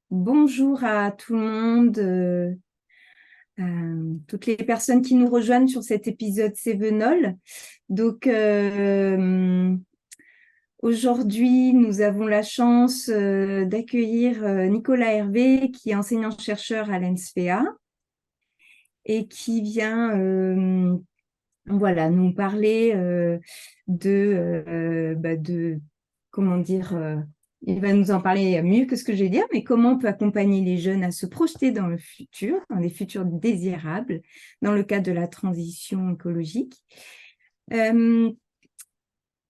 Bonjour à tout le monde, toutes les personnes qui nous rejoignent sur cet épisode Cévenol. Donc, aujourd'hui, nous avons la chance d'accueillir Nicolas Hervé, qui est enseignant-chercheur à l'ENSPEA et qui vient voilà, nous parler de, comment dire, il va nous en parler mieux que ce que je vais dire, mais comment on peut accompagner les jeunes à se projeter dans le futur, dans des futurs désirables, dans le cadre de la transition écologique. Euh,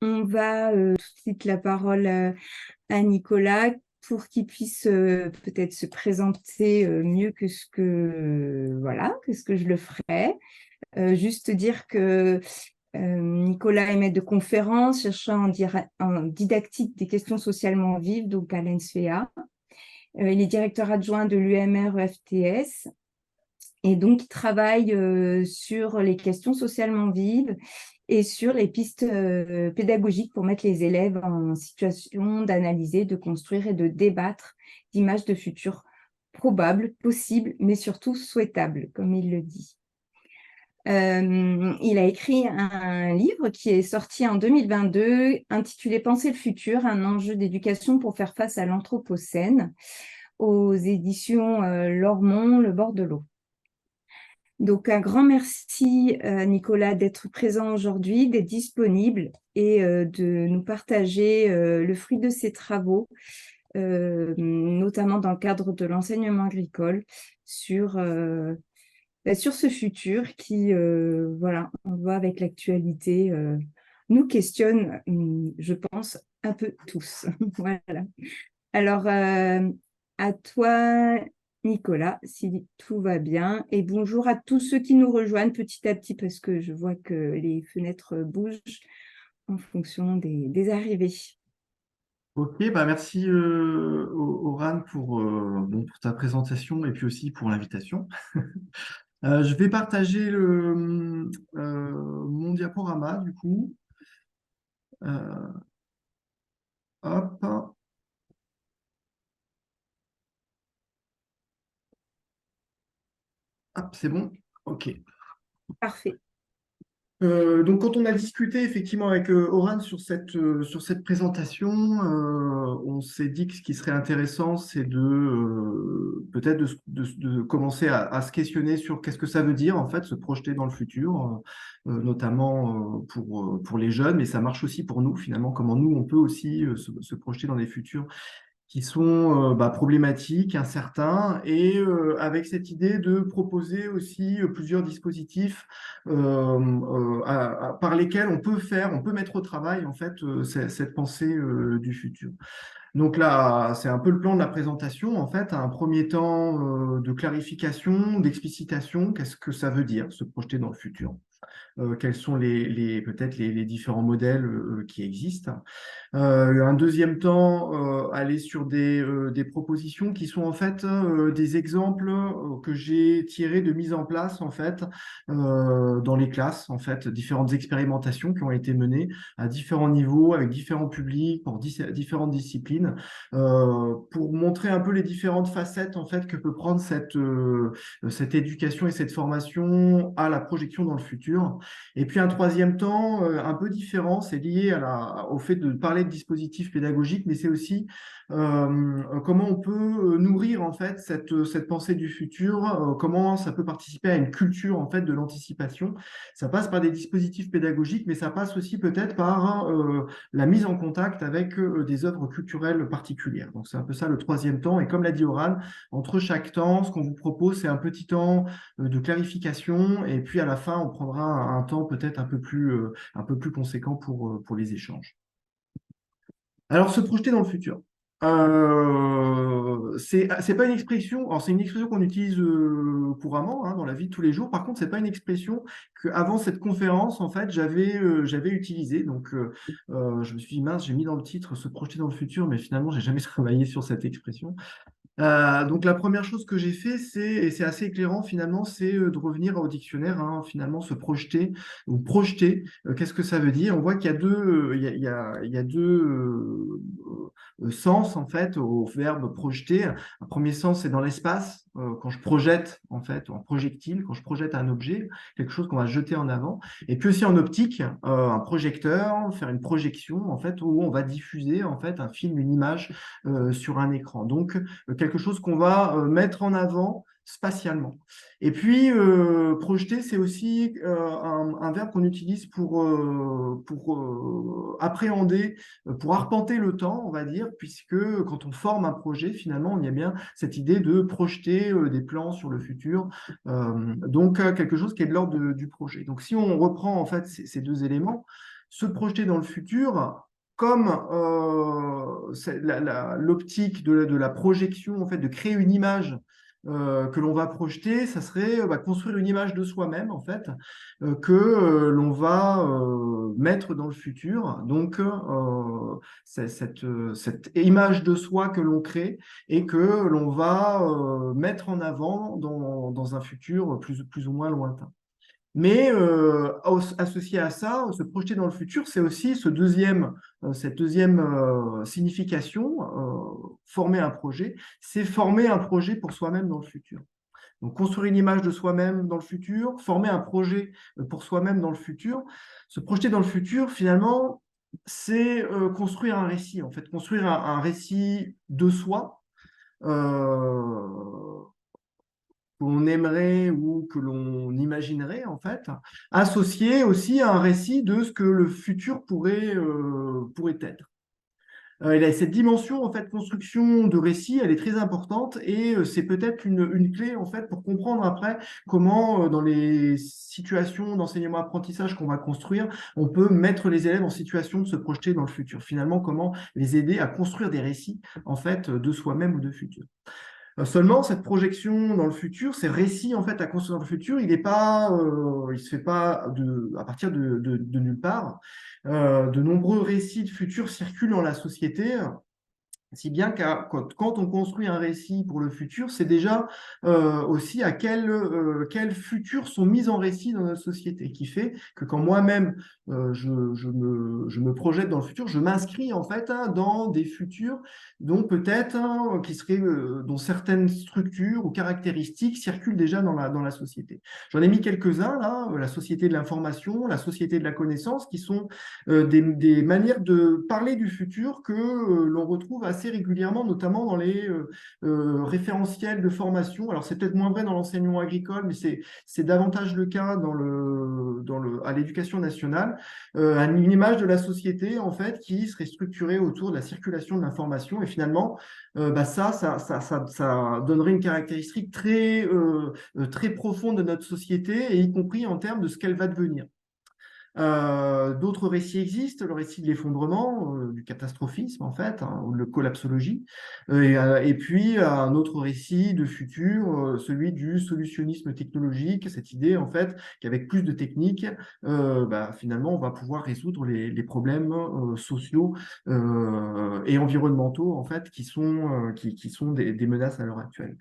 on va tout de suite la parole à Nicolas pour qu'il puisse peut-être se présenter mieux que ce que, voilà, que ce que je le ferai. Juste dire que Nicolas est maître de conférences, cherchant en didactique des questions socialement vives, donc à l'ENSFEA. Il est directeur adjoint de l'UMR-EFTS et donc il travaille sur les questions socialement vives et sur les pistes pédagogiques pour mettre les élèves en situation d'analyser, de construire et de débattre d'images de futur probables, possibles, mais surtout souhaitables, comme il le dit. Il a écrit un livre qui est sorti en 2022, intitulé Penser le futur, un enjeu d'éducation pour faire face à l'anthropocène, aux éditions Lormont, Le bord de l'eau. Donc, un grand merci, Nicolas, d'être présent aujourd'hui, d'être disponible et de nous partager le fruit de ses travaux, notamment dans le cadre de l'enseignement agricole, sur ce futur qui, voilà, on voit avec l'actualité, nous questionne, je pense, un peu tous. Voilà. Alors, à toi, Nicolas, si tout va bien. Et bonjour à tous ceux qui nous rejoignent petit à petit, parce que je vois que les fenêtres bougent en fonction des arrivées. Ok, bah merci Oran pour ta présentation et puis aussi pour l'invitation. Je vais partager mon diaporama du coup. Euh, hop, hop, c'est bon. Ok. Parfait. Donc, quand on a discuté effectivement avec Oran sur cette présentation, on s'est dit que ce qui serait intéressant, c'est peut-être de commencer à se questionner sur qu'est-ce que ça veut dire en fait se projeter dans le futur, notamment pour les jeunes, mais ça marche aussi pour nous finalement, comment nous on peut aussi se projeter dans des futurs qui sont problématiques, incertains, et avec cette idée de proposer aussi plusieurs dispositifs par lesquels on peut mettre au travail en fait cette pensée du futur. Donc là, c'est un peu le plan de la présentation en fait, un premier temps de clarification, d'explicitation, qu'est-ce que ça veut dire se projeter dans le futur? Quels sont peut-être les différents modèles qui existent. Un deuxième temps, aller sur des propositions qui sont en fait des exemples que j'ai tirés de mise en place en fait dans les classes, en fait, différentes expérimentations qui ont été menées à différents niveaux, avec différents publics, pour différentes disciplines, pour montrer un peu les différentes facettes en fait que peut prendre cette éducation et cette formation à la projection dans le futur. Et puis un troisième temps, un peu différent, c'est lié au fait de parler de dispositifs pédagogiques, mais c'est aussi comment on peut nourrir en fait cette pensée du futur, comment ça peut participer à une culture en fait de l'anticipation. Ça passe par des dispositifs pédagogiques, mais ça passe aussi peut-être par la mise en contact avec des œuvres culturelles particulières. Donc c'est un peu ça le troisième temps. Et comme l'a dit Oran, entre chaque temps, ce qu'on vous propose, c'est un petit temps de clarification, et puis à la fin, on prendra un temps peut-être un peu plus conséquent pour les échanges. Alors, se projeter dans le futur. C'est pas une expression, alors c'est une expression qu'on utilise couramment dans la vie de tous les jours. Par contre, c'est pas une expression qu'avant cette conférence, en fait, j'avais utilisée. Donc, je me suis dit, mince, j'ai mis dans le titre se projeter dans le futur, mais finalement, j'ai jamais travaillé sur cette expression. Donc la première chose que j'ai fait, et c'est assez éclairant finalement, c'est de revenir au dictionnaire, finalement se projeter ou projeter. Qu'est-ce que ça veut dire? On voit qu'il y a deux sens, en fait, au verbe projeter. Un premier sens, c'est dans l'espace, quand je projette, en fait, en projectile, quand je projette un objet, quelque chose qu'on va jeter en avant. Et puis aussi en optique, un projecteur, faire une projection, en fait, où on va diffuser, en fait, un film, une image sur un écran. Donc, quelque chose qu'on va mettre en avant spatialement. Et puis, projeter, c'est aussi un verbe qu'on utilise pour appréhender, pour arpenter le temps, on va dire, puisque quand on forme un projet, finalement, on y a bien cette idée de projeter des plans sur le futur, donc quelque chose qui est de l'ordre du projet. Donc, si on reprend en fait ces deux éléments, se projeter dans le futur, comme l'optique de la projection, en fait, de créer une image que l'on va projeter, ça serait construire une image de soi-même, en fait, que l'on va mettre dans le futur. Donc, c'est cette image de soi que l'on crée et que l'on va mettre en avant dans un futur plus ou moins lointain. Mais associé à ça, se projeter dans le futur, c'est aussi cette deuxième signification, former un projet, c'est former un projet pour soi-même dans le futur. Donc, construire une image de soi-même dans le futur, former un projet pour soi-même dans le futur. Se projeter dans le futur, finalement, c'est construire un récit, en fait, construire un récit de soi. qu'on aimerait ou que l'on imaginerait, en fait, associé aussi à un récit de ce que le futur pourrait être. Cette dimension, en fait, construction de récit, elle est très importante et c'est peut-être une clé, en fait, pour comprendre après comment, dans les situations d'enseignement-apprentissage qu'on va construire, on peut mettre les élèves en situation de se projeter dans le futur. Finalement, comment les aider à construire des récits, en fait, de soi-même ou de futur. Seulement, cette projection dans le futur, ces récits en fait à construire dans le futur, il se fait pas à partir de nulle part. De nombreux récits de futur circulent dans la société. Si bien que quand on construit un récit pour le futur, c'est déjà aussi à quel futur sont mis en récit dans notre société, qui fait que quand moi-même je me projette dans le futur, je m'inscris en fait dans des futurs dont peut-être dont certaines structures ou caractéristiques circulent déjà dans la société. J'en ai mis quelques-uns là, la société de l'information, la société de la connaissance, qui sont des manières de parler du futur que l'on retrouve assez régulièrement, notamment dans les référentiels de formation. Alors, c'est peut-être moins vrai dans l'enseignement agricole, mais c'est davantage le cas à l'éducation nationale. Une image de la société, en fait, qui serait structurée autour de la circulation de l'information. Et finalement, ça donnerait une caractéristique très profonde de notre société, et y compris en termes de ce qu'elle va devenir. D'autres récits existent, le récit de l'effondrement, du catastrophisme en fait, ou de la collapsologie, et puis un autre récit de futur, celui du solutionnisme technologique, cette idée en fait qu'avec plus de techniques, finalement on va pouvoir résoudre les problèmes sociaux et environnementaux en fait qui sont des menaces à l'heure actuelle.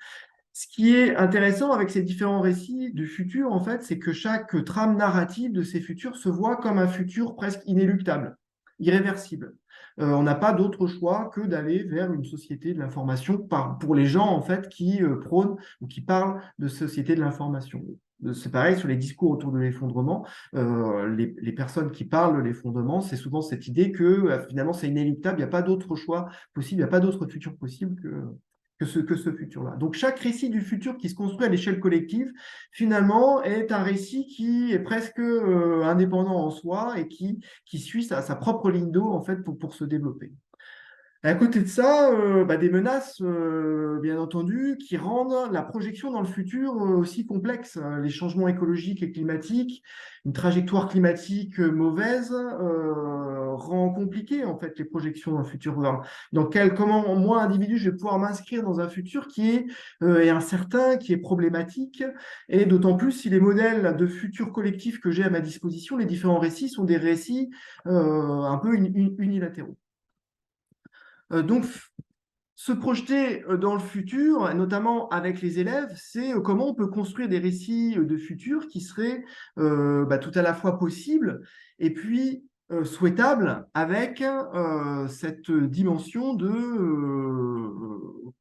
Ce qui est intéressant avec ces différents récits du futur, en fait, c'est que chaque trame narrative de ces futurs se voit comme un futur presque inéluctable, irréversible. On n'a pas d'autre choix que d'aller vers une société de l'information pour les gens, en fait, qui prônent ou qui parlent de société de l'information. C'est pareil sur les discours autour de l'effondrement. Les personnes qui parlent de l'effondrement, c'est souvent cette idée que finalement c'est inéluctable, il n'y a pas d'autre choix possible, il n'y a pas d'autre futur possible que ce futur-là. Donc chaque récit du futur qui se construit à l'échelle collective, finalement, est un récit qui est presque indépendant en soi et qui suit sa propre ligne d'eau, en fait, pour se développer. À côté de ça, des menaces, bien entendu, qui rendent la projection dans le futur aussi complexe. Les changements écologiques et climatiques, une trajectoire climatique mauvaise rend compliqué en fait les projections dans le futur. Comment moi, individu, je vais pouvoir m'inscrire dans un futur qui est incertain, qui est problématique, et d'autant plus si les modèles de futur collectif que j'ai à ma disposition, les différents récits, sont des récits un peu unilatéraux. Donc, se projeter dans le futur, notamment avec les élèves, c'est comment on peut construire des récits de futur qui seraient tout à la fois possibles et puis souhaitable avec cette dimension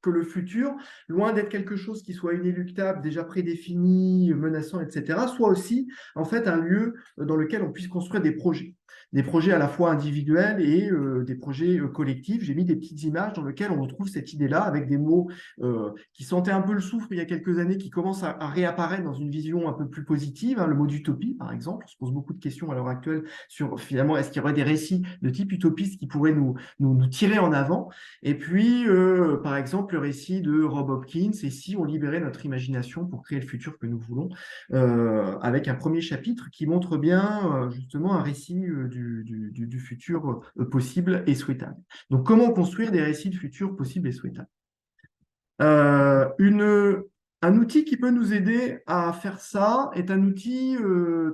que le futur, loin d'être quelque chose qui soit inéluctable, déjà prédéfini, menaçant, etc., soit aussi en fait un lieu dans lequel on puisse construire des projets. Des projets à la fois individuels et des projets collectifs. J'ai mis des petites images dans lesquelles on retrouve cette idée-là avec des mots qui sentaient un peu le souffle il y a quelques années, qui commencent à réapparaître dans une vision un peu plus positive. Hein, le mot d'utopie, par exemple. On se pose beaucoup de questions à l'heure actuelle sur finalement, est-ce qu'il y aurait des récits de type utopiste qui pourraient nous tirer en avant? Et puis, par exemple, le récit de Rob Hopkins, et si on libérait notre imagination pour créer le futur que nous voulons, avec un premier chapitre qui montre bien justement un récit du futur possible et souhaitable. Donc, comment construire des récits de futur possibles et souhaitables? Euh, une, un outil qui peut nous aider à faire ça est un outil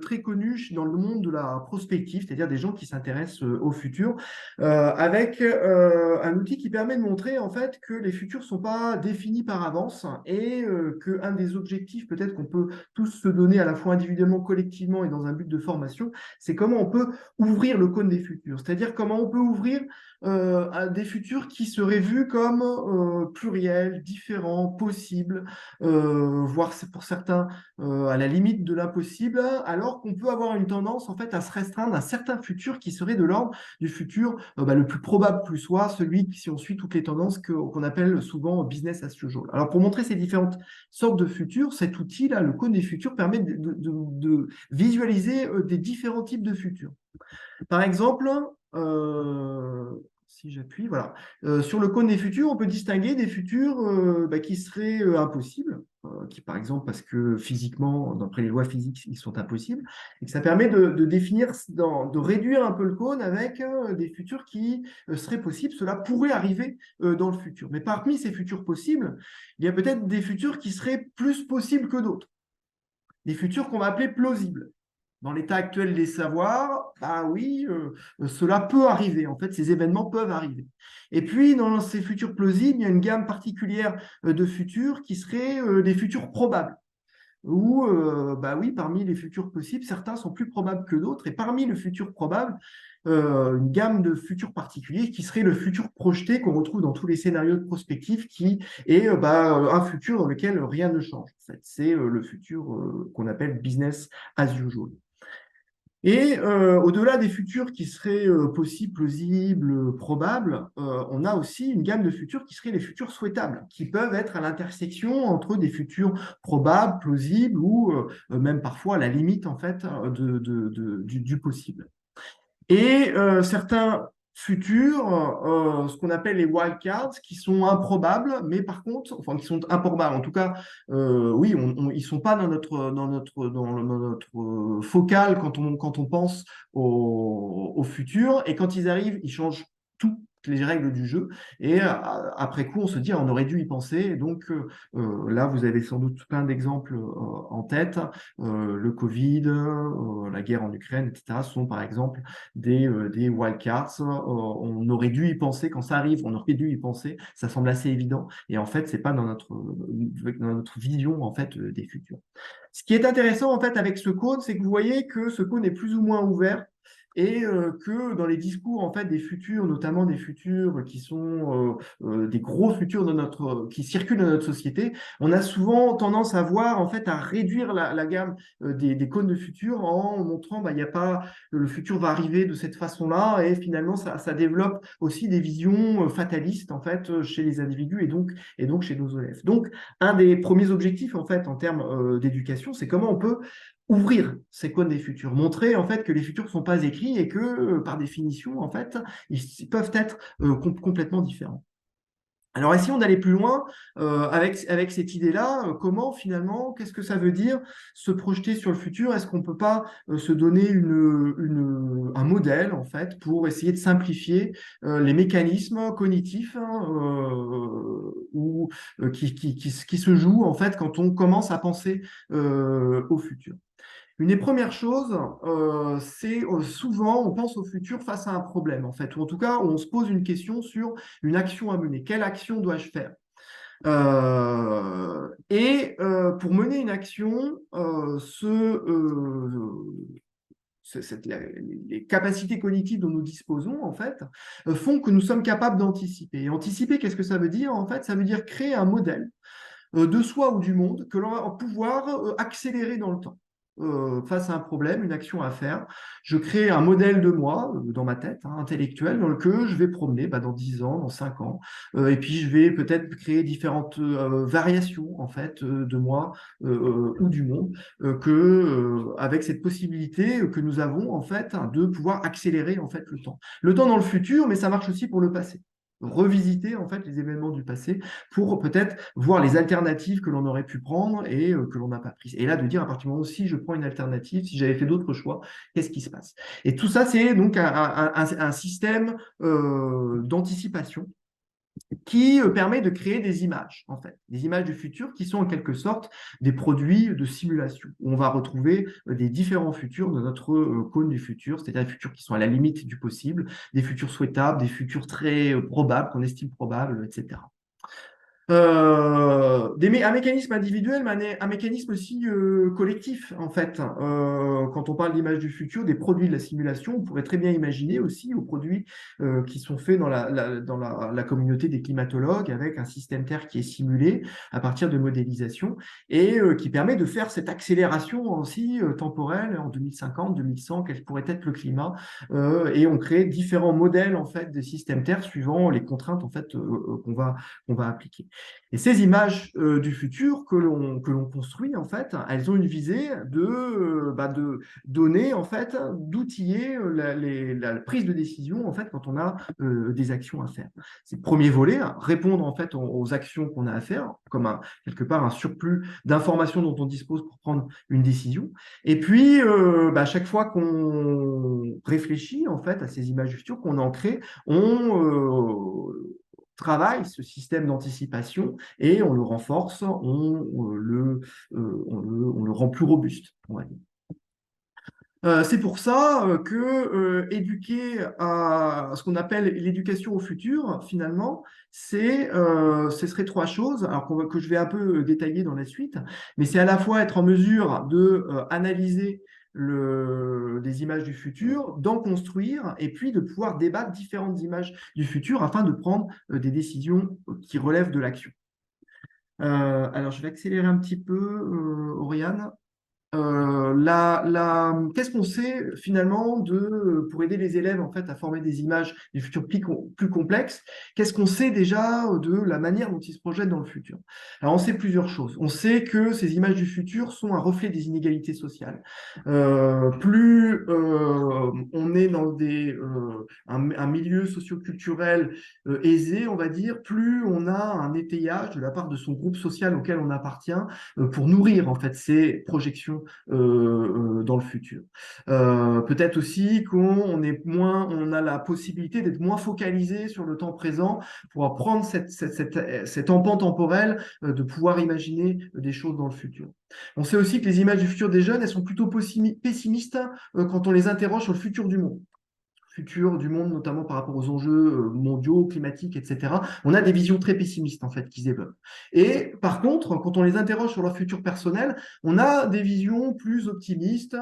très connu dans le monde de la prospective, c'est-à-dire des gens qui s'intéressent au futur, avec un outil qui permet de montrer en fait que les futurs ne sont pas définis par avance et qu'un des objectifs peut-être qu'on peut tous se donner à la fois individuellement, collectivement et dans un but de formation, c'est comment on peut ouvrir le cône des futurs, c'est-à-dire comment on peut ouvrir à des futurs qui seraient vus comme pluriels, différents, possibles, voire pour certains à la limite de l'impossible, alors qu'on peut avoir une tendance en fait à se restreindre à certains futurs qui seraient de l'ordre du futur le plus probable plus soit, celui qui, si on suit toutes les tendances qu'on appelle souvent business as usual. Alors pour montrer ces différentes sortes de futurs, cet outil-là, le cône des futurs, permet de visualiser des différents types de futurs. Par exemple, si j'appuie, voilà. Sur le cône des futurs, on peut distinguer des futurs qui seraient impossibles, qui par exemple, parce que physiquement, d'après les lois physiques, ils sont impossibles, et que ça permet de définir, de réduire un peu le cône avec des futurs qui seraient possibles. Cela pourrait arriver dans le futur. Mais parmi ces futurs possibles, il y a peut-être des futurs qui seraient plus possibles que d'autres. Des futurs qu'on va appeler plausibles. Dans l'état actuel des savoirs, bah oui, cela peut arriver. En fait, ces événements peuvent arriver. Et puis, dans ces futurs plausibles, il y a une gamme particulière de futurs qui seraient des futurs probables. Où, bah oui, parmi les futurs possibles, certains sont plus probables que d'autres. Et parmi le futur probable, une gamme de futurs particuliers qui serait le futur projeté qu'on retrouve dans tous les scénarios de prospective, qui est un futur dans lequel rien ne change. En fait, c'est le futur qu'on appelle business as usual. Et au-delà des futurs qui seraient possibles, plausibles, probables, on a aussi une gamme de futurs qui seraient les futurs souhaitables, qui peuvent être à l'intersection entre des futurs probables, plausibles ou même parfois à la limite en fait du possible. Et certains futurs, ce qu'on appelle les wildcards, qui sont improbables, mais par contre, enfin qui sont improbables. En tout cas, oui, ils sont pas dans notre focal quand on pense au futur. Et quand ils arrivent, ils changent toutes les règles du jeu. Et après coup, on se dit, on aurait dû y penser. Et donc là, vous avez sans doute plein d'exemples en tête. Le Covid, la guerre en Ukraine, etc. sont par exemple des wildcards. On aurait dû y penser quand ça arrive, on aurait dû y penser. Ça semble assez évident. Et en fait, c'est pas dans notre vision en fait des futurs. Ce qui est intéressant en fait avec ce cône, c'est que vous voyez que ce cône est plus ou moins ouvert et que dans les discours en fait des futurs, notamment des futurs qui sont des gros futurs qui circulent dans notre société, on a souvent tendance à voir en fait à réduire la gamme des cônes de futur en montrant il y a pas le futur va arriver de cette façon-là et finalement ça développe aussi des visions fatalistes en fait chez les individus et donc chez nos élèves. Donc un des premiers objectifs en fait en termes d'éducation, c'est comment on peut ouvrir ces cônes des futurs, montrer en fait que les futurs ne sont pas écrits et que par définition en fait ils peuvent être complètement différents. Alors, essayons d'aller plus loin avec cette idée-là. Comment, finalement, qu'est-ce que ça veut dire se projeter sur le futur? Est-ce qu'on ne peut pas se donner un modèle, en fait, pour essayer de simplifier les mécanismes cognitifs hein, qui se jouent, en fait, quand on commence à penser au futur? Une des premières choses, c'est souvent, on pense au futur face à un problème, en fait, ou en tout cas, on se pose une question sur une action à mener. Quelle action dois-je faire? Et pour mener une action, les capacités cognitives dont nous disposons, en fait, font que nous sommes capables d'anticiper. Et anticiper, qu'est-ce que ça veut dire? En fait, ça veut dire créer un modèle de soi ou du monde que l'on va pouvoir accélérer dans le temps. Face à un problème, une action à faire, je crée un modèle de moi dans ma tête, hein, intellectuel, dans lequel je vais promener dans 10 ans, dans 5 ans, et puis je vais peut-être créer différentes variations en fait de moi ou du monde, avec cette possibilité que nous avons en fait de pouvoir accélérer en fait le temps. Le temps dans le futur, mais ça marche aussi pour le passé. Revisiter en fait les événements du passé pour peut-être voir les alternatives que l'on aurait pu prendre et que l'on n'a pas prises. Et là, de dire à partir du moment où si je prends une alternative, si j'avais fait d'autres choix, qu'est-ce qui se passe? Et tout ça, c'est donc un système d'anticipation qui permet de créer des images, en fait, des images du futur qui sont en quelque sorte des produits de simulation. On va retrouver des différents futurs de notre cône du futur, c'est-à-dire des futurs qui sont à la limite du possible, des futurs souhaitables, des futurs très probables, qu'on estime probables, etc. Un mécanisme individuel, mais un mécanisme aussi collectif, en fait. Quand on parle d'image du futur, des produits de la simulation, on pourrait très bien imaginer aussi aux produits qui sont faits dans la communauté des climatologues avec un système Terre qui est simulé à partir de modélisation et qui permet de faire cette accélération aussi temporelle en 2050, 2100, quel pourrait être le climat. Et on crée différents modèles en fait de systèmes Terre suivant les contraintes en fait qu'on va appliquer. Et ces images du futur que l'on construit, en fait, elles ont une visée de donner, en fait, d'outiller la prise de décision, en fait, quand on a des actions à faire. C'est le premier volet, hein, répondre, en fait, aux actions qu'on a à faire, comme quelque part un surplus d'informations dont on dispose pour prendre une décision. Et puis, chaque fois qu'on réfléchit, en fait, à ces images du futur, qu'on en crée, on travaille ce système d'anticipation et on le renforce, on le rend plus robuste, on va dire. C'est pour ça que éduquer à ce qu'on appelle l'éducation au futur, finalement, ce serait trois choses, alors que je vais un peu détailler dans la suite, mais c'est à la fois être en mesure de analyser des images du futur, d'en construire, et puis de pouvoir débattre différentes images du futur afin de prendre des décisions qui relèvent de l'action. Alors, je vais accélérer un petit peu, Oriane. Qu'est-ce qu'on sait finalement pour aider les élèves en fait à former des images du futur plus complexes? Qu'est-ce qu'on sait déjà de la manière dont ils se projettent dans le futur? Alors on sait plusieurs choses. On sait que ces images du futur sont un reflet des inégalités sociales. Plus on est dans un milieu socioculturel aisé, on va dire, plus on a un étayage de la part de son groupe social auquel on appartient pour nourrir en fait ces projections dans le futur. Peut-être aussi on a la possibilité d'être moins focalisé sur le temps présent pour prendre cet empan temporel de pouvoir imaginer des choses dans le futur. On sait aussi que les images du futur des jeunes, elles sont plutôt pessimistes quand on les interroge sur le futur du monde, notamment par rapport aux enjeux mondiaux, climatiques, etc. On a des visions très pessimistes, en fait, qui se développent. Et par contre, quand on les interroge sur leur futur personnel, on a des visions plus optimistes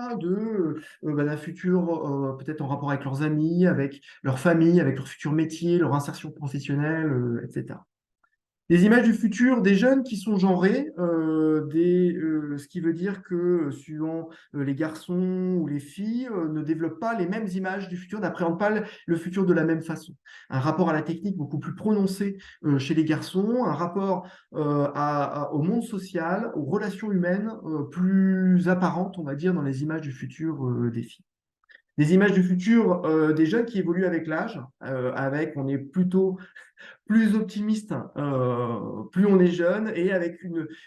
d'un futur peut-être en rapport avec leurs amis, avec leur famille, avec leur futur métier, leur insertion professionnelle, etc. Des images du futur des jeunes qui sont genrées, ce qui veut dire que suivant les garçons ou les filles ne développent pas les mêmes images du futur, n'appréhendent pas le futur de la même façon. Un rapport à la technique beaucoup plus prononcé chez les garçons, un rapport au monde social, aux relations humaines plus apparentes, on va dire, dans les images du futur des filles. Des images du futur des jeunes qui évoluent avec l'âge, on est plutôt plus optimiste, plus on est jeune, et avec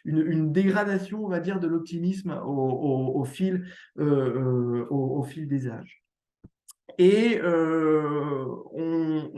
une dégradation, on va dire, de l'optimisme au fil des âges. et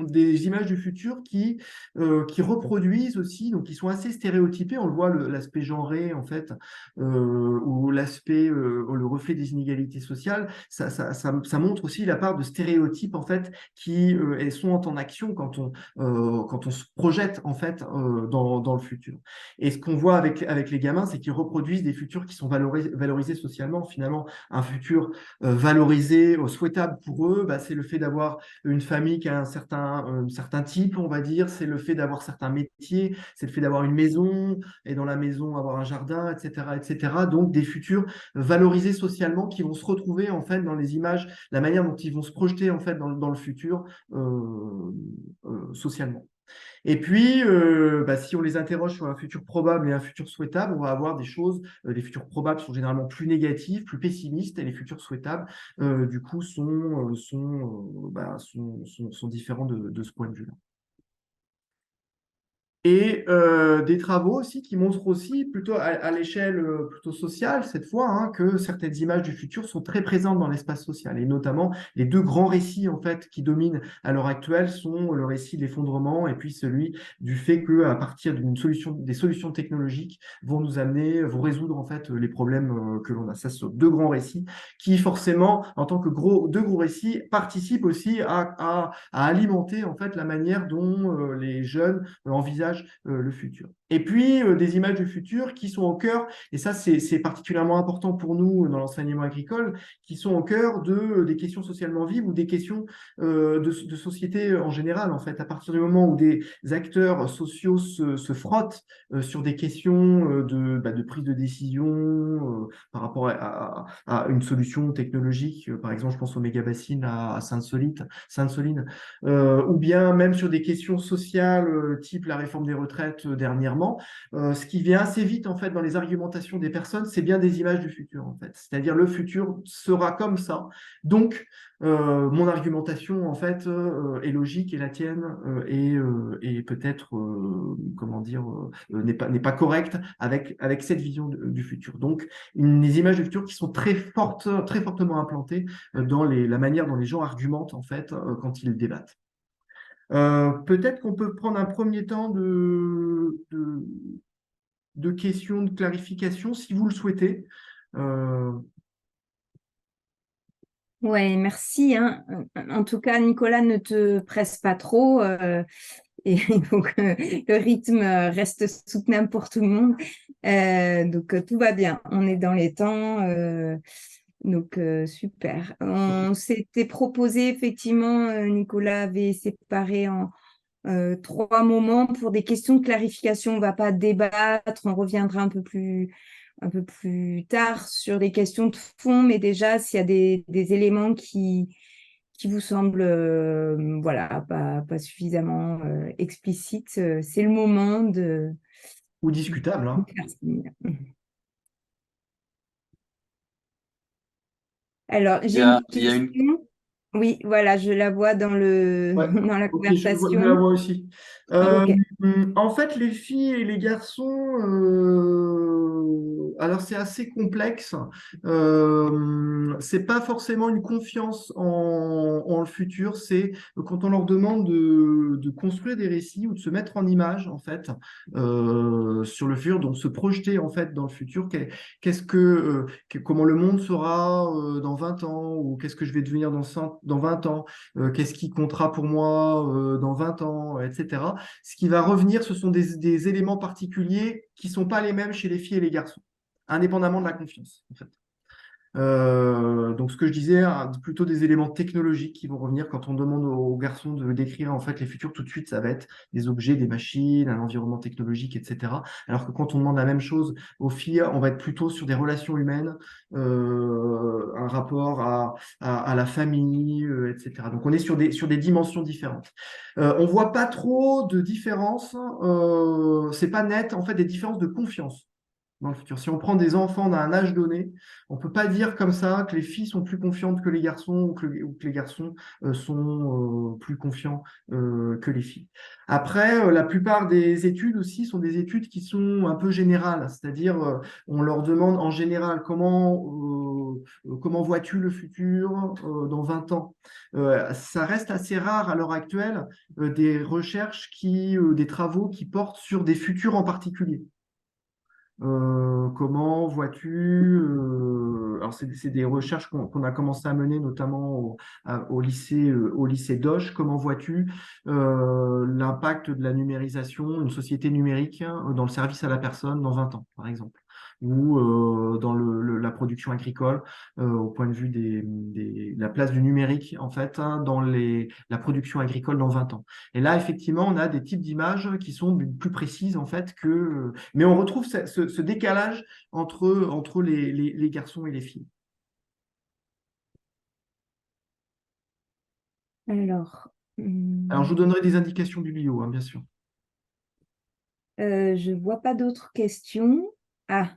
des images du futur qui reproduisent aussi, donc qui sont assez stéréotypées. On le voit, l'aspect genré, en fait, ou l'aspect, le reflet des inégalités sociales, ça montre aussi la part de stéréotypes, en fait, qui elles sont en action quand on se projette, en fait, dans le futur. Et ce qu'on voit avec les gamins, c'est qu'ils reproduisent des futurs qui sont valorisés socialement. Finalement, un futur valorisé, souhaitable pour eux, bah, c'est le fait d'avoir une famille qui a un certain type, on va dire, c'est le fait d'avoir certains métiers, c'est le fait d'avoir une maison, et dans la maison avoir un jardin, etc., etc. Donc des futurs valorisés socialement qui vont se retrouver en fait dans les images, la manière dont ils vont se projeter en fait dans le futur socialement. Et puis, bah, si on les interroge sur un futur probable et un futur souhaitable, on va avoir des choses, les futurs probables sont généralement plus négatifs, plus pessimistes, et les futurs souhaitables, du coup, sont différents de ce point de vue-là. Et des travaux aussi qui montrent aussi, plutôt à l'échelle plutôt sociale cette fois, hein, que certaines images du futur sont très présentes dans l'espace social. Et notamment, les deux grands récits en fait qui dominent à l'heure actuelle sont le récit de l'effondrement et puis celui du fait que à partir des solutions technologiques vont résoudre en fait les problèmes que l'on a. Ça, ce sont deux grands récits qui forcément, en tant que deux gros récits, participent aussi à alimenter en fait la manière dont les jeunes envisagent le futur. Et puis, des images du futur qui sont au cœur, et ça c'est particulièrement important pour nous dans l'enseignement agricole, qui sont au cœur des questions socialement vives ou des questions de société en général, en fait. À partir du moment où des acteurs sociaux se frottent sur des questions de prise de décision par rapport à une solution technologique, par exemple, je pense aux méga-bassines à Sainte-Soline, ou bien même sur des questions sociales, type la réforme des retraites dernièrement. Ce qui vient assez vite en fait dans les argumentations des personnes, c'est bien des images du futur en fait. C'est-à-dire le futur sera comme ça. Donc mon argumentation en fait est logique et la tienne est peut-être comment dire n'est pas correcte avec cette vision du futur. Donc des images du futur qui sont très fortement implantées dans la manière dont les gens argumentent en fait quand ils débattent. Peut-être qu'on peut prendre un premier temps de questions, de clarification, si vous le souhaitez. Ouais, merci, hein. En tout cas, Nicolas, ne te presse pas trop. Et il faut que le rythme reste soutenable pour tout le monde. Donc, tout va bien. On est dans les temps. Donc, super. On s'était proposé, effectivement, Nicolas avait séparé en 3 moments pour des questions de clarification. On ne va pas débattre, on reviendra un peu plus tard sur les questions de fond, mais déjà, s'il y a des éléments qui vous semblent voilà, pas suffisamment explicites, c'est le moment Ou discutable, de hein. faire signe. Alors, j'ai une Il y a une... question. Oui, voilà, je la vois dans Ouais, dans la ok, je la conversation. vois aussi. Euh, Ok. En fait, les filles et les garçons, alors c'est assez complexe. C'est pas forcément une confiance en le futur, c'est quand on leur demande de construire des récits ou de se mettre en image, en fait, sur le futur, donc se projeter, en fait, dans le futur. Comment le monde sera dans 20 ans, ou qu'est-ce que je vais devenir dans 20 ans? Qu'est-ce qui comptera pour moi dans 20 ans, etc. Ce qui va revenir, ce sont des éléments particuliers qui ne sont pas les mêmes chez les filles et les garçons, indépendamment de la confiance, en fait. Donc, ce que je disais, plutôt des éléments technologiques qui vont revenir quand on demande aux garçons de décrire en fait les futurs. Tout de suite, ça va être des objets, des machines, un environnement technologique, etc. Alors que quand on demande la même chose aux filles, on va être plutôt sur des relations humaines, un rapport à la famille, etc. Donc, on est sur des dimensions différentes. On voit pas trop de différence. C'est pas net en fait des différences de confiance. dans le futur. Si on prend des enfants d'un âge donné, on ne peut pas dire comme ça que les filles sont plus confiantes que les garçons ou que les garçons sont plus confiants que les filles. Après, la plupart des études aussi sont des études qui sont un peu générales, c'est-à-dire on leur demande en général comment vois-tu le futur dans 20 ans. Ça reste assez rare à l'heure actuelle des recherches des travaux qui portent sur des futurs en particulier. Comment vois-tu alors c'est des recherches qu'on a commencé à mener notamment au lycée Doche. Comment vois-tu l'impact de la numérisation, une société numérique dans le service à la personne dans 20 ans, par exemple, ou dans la production agricole au point de vue la place du numérique en fait dans la production agricole dans 20 ans. Et là, effectivement, on a des types d'images qui sont plus précises en fait mais on retrouve ce décalage entre les garçons et les filles. Alors, Alors, je vous donnerai des indications biblio, hein, bien sûr. je ne vois pas d'autres questions. Ah,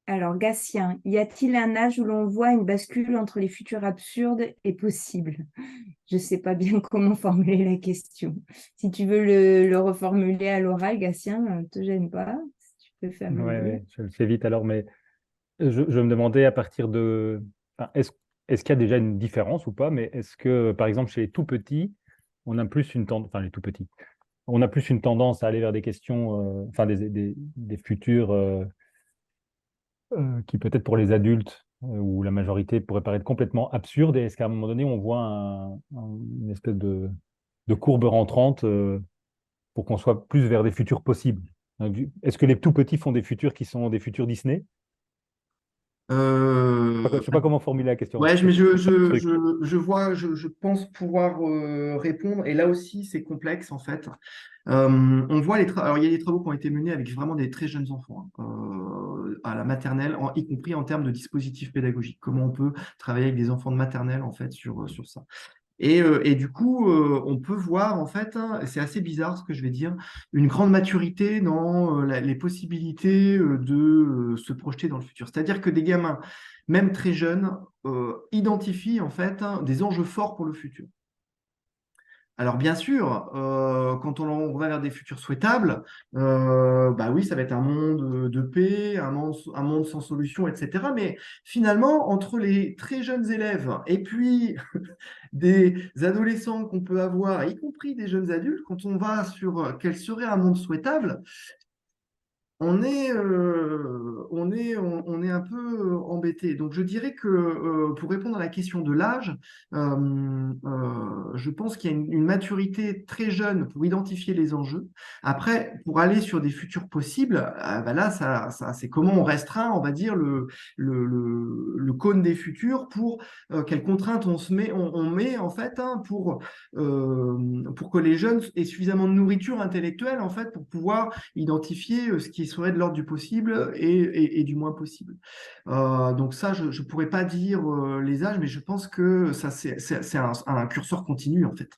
alors Gatien, y a-t-il un âge où l'on voit une bascule entre les futurs absurdes et possibles? Je ne sais pas bien comment formuler la question. Si tu veux le reformuler à l'oral, Gatien, ne te gêne pas. Si tu peux faire Ouais, mieux. ouais, je le fais vite alors, mais je me demandais à partir de... enfin, est-ce qu'il y a déjà une différence ou pas, mais est-ce que, par exemple, chez les tout petits, on a plus une tendance, enfin les tout petits, on a plus une tendance à aller vers des questions, enfin des futurs qui peut-être pour les adultes ou la majorité pourraient paraître complètement absurdes, et est-ce qu'à un moment donné, on voit une espèce de courbe rentrante pour qu'on soit plus vers des futurs possibles? Est-ce que les tout petits font des futurs qui sont des futurs Disney? Je ne sais pas comment formuler la question. Ouais, mais Truc. je pense pouvoir répondre. Et là aussi, c'est complexe en fait. On voit alors il y a des travaux qui ont été menés avec vraiment des très jeunes enfants à la maternelle, y compris en termes de dispositifs pédagogiques. Comment on peut travailler avec des enfants de maternelle en fait sur ça. Et du coup, on peut voir, en fait, hein, c'est assez bizarre ce que je vais dire, une grande maturité dans les possibilités de se projeter dans le futur. C'est-à-dire que des gamins, même très jeunes, identifient en fait hein, des enjeux forts pour le futur. Alors bien sûr, quand on va vers des futurs souhaitables, bah oui, ça va être un monde de paix, un monde sans solution, etc. Mais finalement, entre les très jeunes élèves et puis des adolescents qu'on peut avoir, y compris des jeunes adultes, quand on va sur quel serait un monde souhaitable, on est un peu embêté. Donc, je dirais que pour répondre à la question de l'âge, je pense qu'il y a une maturité très jeune pour identifier les enjeux. Après, pour aller sur des futurs possibles, bah là, c'est comment on restreint, on va dire, le cône des futurs pour quelles contraintes on met en fait hein, pour que les jeunes aient suffisamment de nourriture intellectuelle en fait pour pouvoir identifier ce qui serait de l'ordre du possible et du moins possible. Donc ça, je ne pourrais pas dire les âges, mais je pense que ça, c'est un curseur continu, en fait.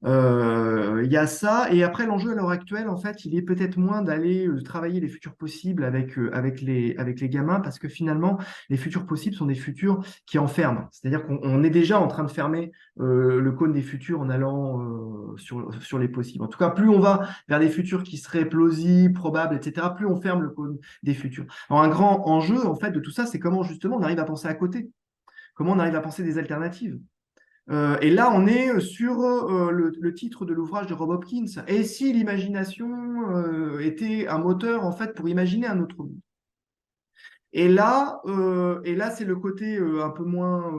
Il y a ça, et après l'enjeu à l'heure actuelle, en fait, il est peut-être moins d'aller travailler les futurs possibles avec les gamins, parce que finalement, les futurs possibles sont des futurs qui enferment. C'est-à-dire qu'on est déjà en train de fermer le cône des futurs en allant sur les possibles. En tout cas, plus on va vers des futurs qui seraient plausibles, probables, etc., plus on ferme le cône des futurs. Alors, un grand enjeu, en fait, de tout ça, c'est comment justement on arrive à penser à côté, comment on arrive à penser des alternatives. Et là, on est sur le titre de l'ouvrage de Rob Hopkins. Et si l'imagination était un moteur, en fait, pour imaginer un autre monde? Et là, c'est le côté un peu moins.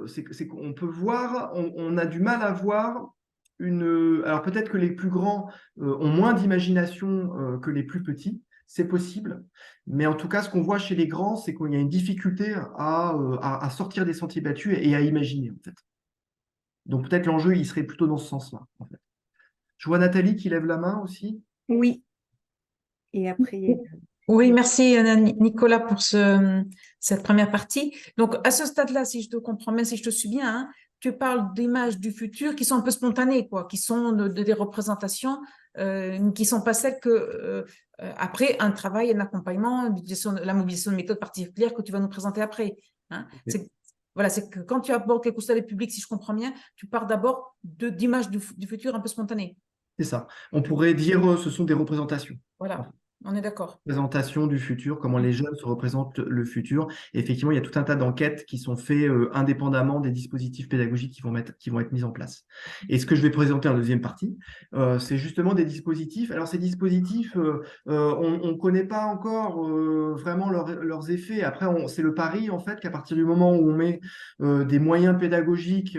C'est qu'on peut voir, on a du mal à voir alors peut-être que les plus grands ont moins d'imagination que les plus petits. C'est possible. Mais en tout cas, ce qu'on voit chez les grands, c'est qu'il y a une difficulté à sortir des sentiers battus et à imaginer, en fait. Donc peut-être l'enjeu, il serait plutôt dans ce sens-là, en fait. Je vois Nathalie qui lève la main aussi. Oui. Et après, Oui, merci Nicolas pour cette première partie. Donc à ce stade-là, si je te comprends bien, si je te suis bien, hein, tu parles d'images du futur qui sont un peu spontanées, quoi, qui sont des représentations qui sont pas celles que après un travail, un accompagnement, la mobilisation de méthodes particulières que tu vas nous présenter après. Hein. Voilà, c'est que quand tu abordes quelque chose à public, si je comprends bien, tu pars d'abord d'images du futur un peu spontanées. C'est ça. On pourrait dire ce sont des représentations. Voilà, on est d'accord. Représentation du futur, comment les jeunes se représentent le futur. Et effectivement, il y a tout un tas d'enquêtes qui sont faites indépendamment des dispositifs pédagogiques qui vont être mis en place. Et ce que je vais présenter en deuxième partie, c'est justement des dispositifs. Alors, ces dispositifs, on ne connaît pas encore vraiment leurs effets. Après, c'est le pari, en fait, qu'à partir du moment où on met des moyens pédagogiques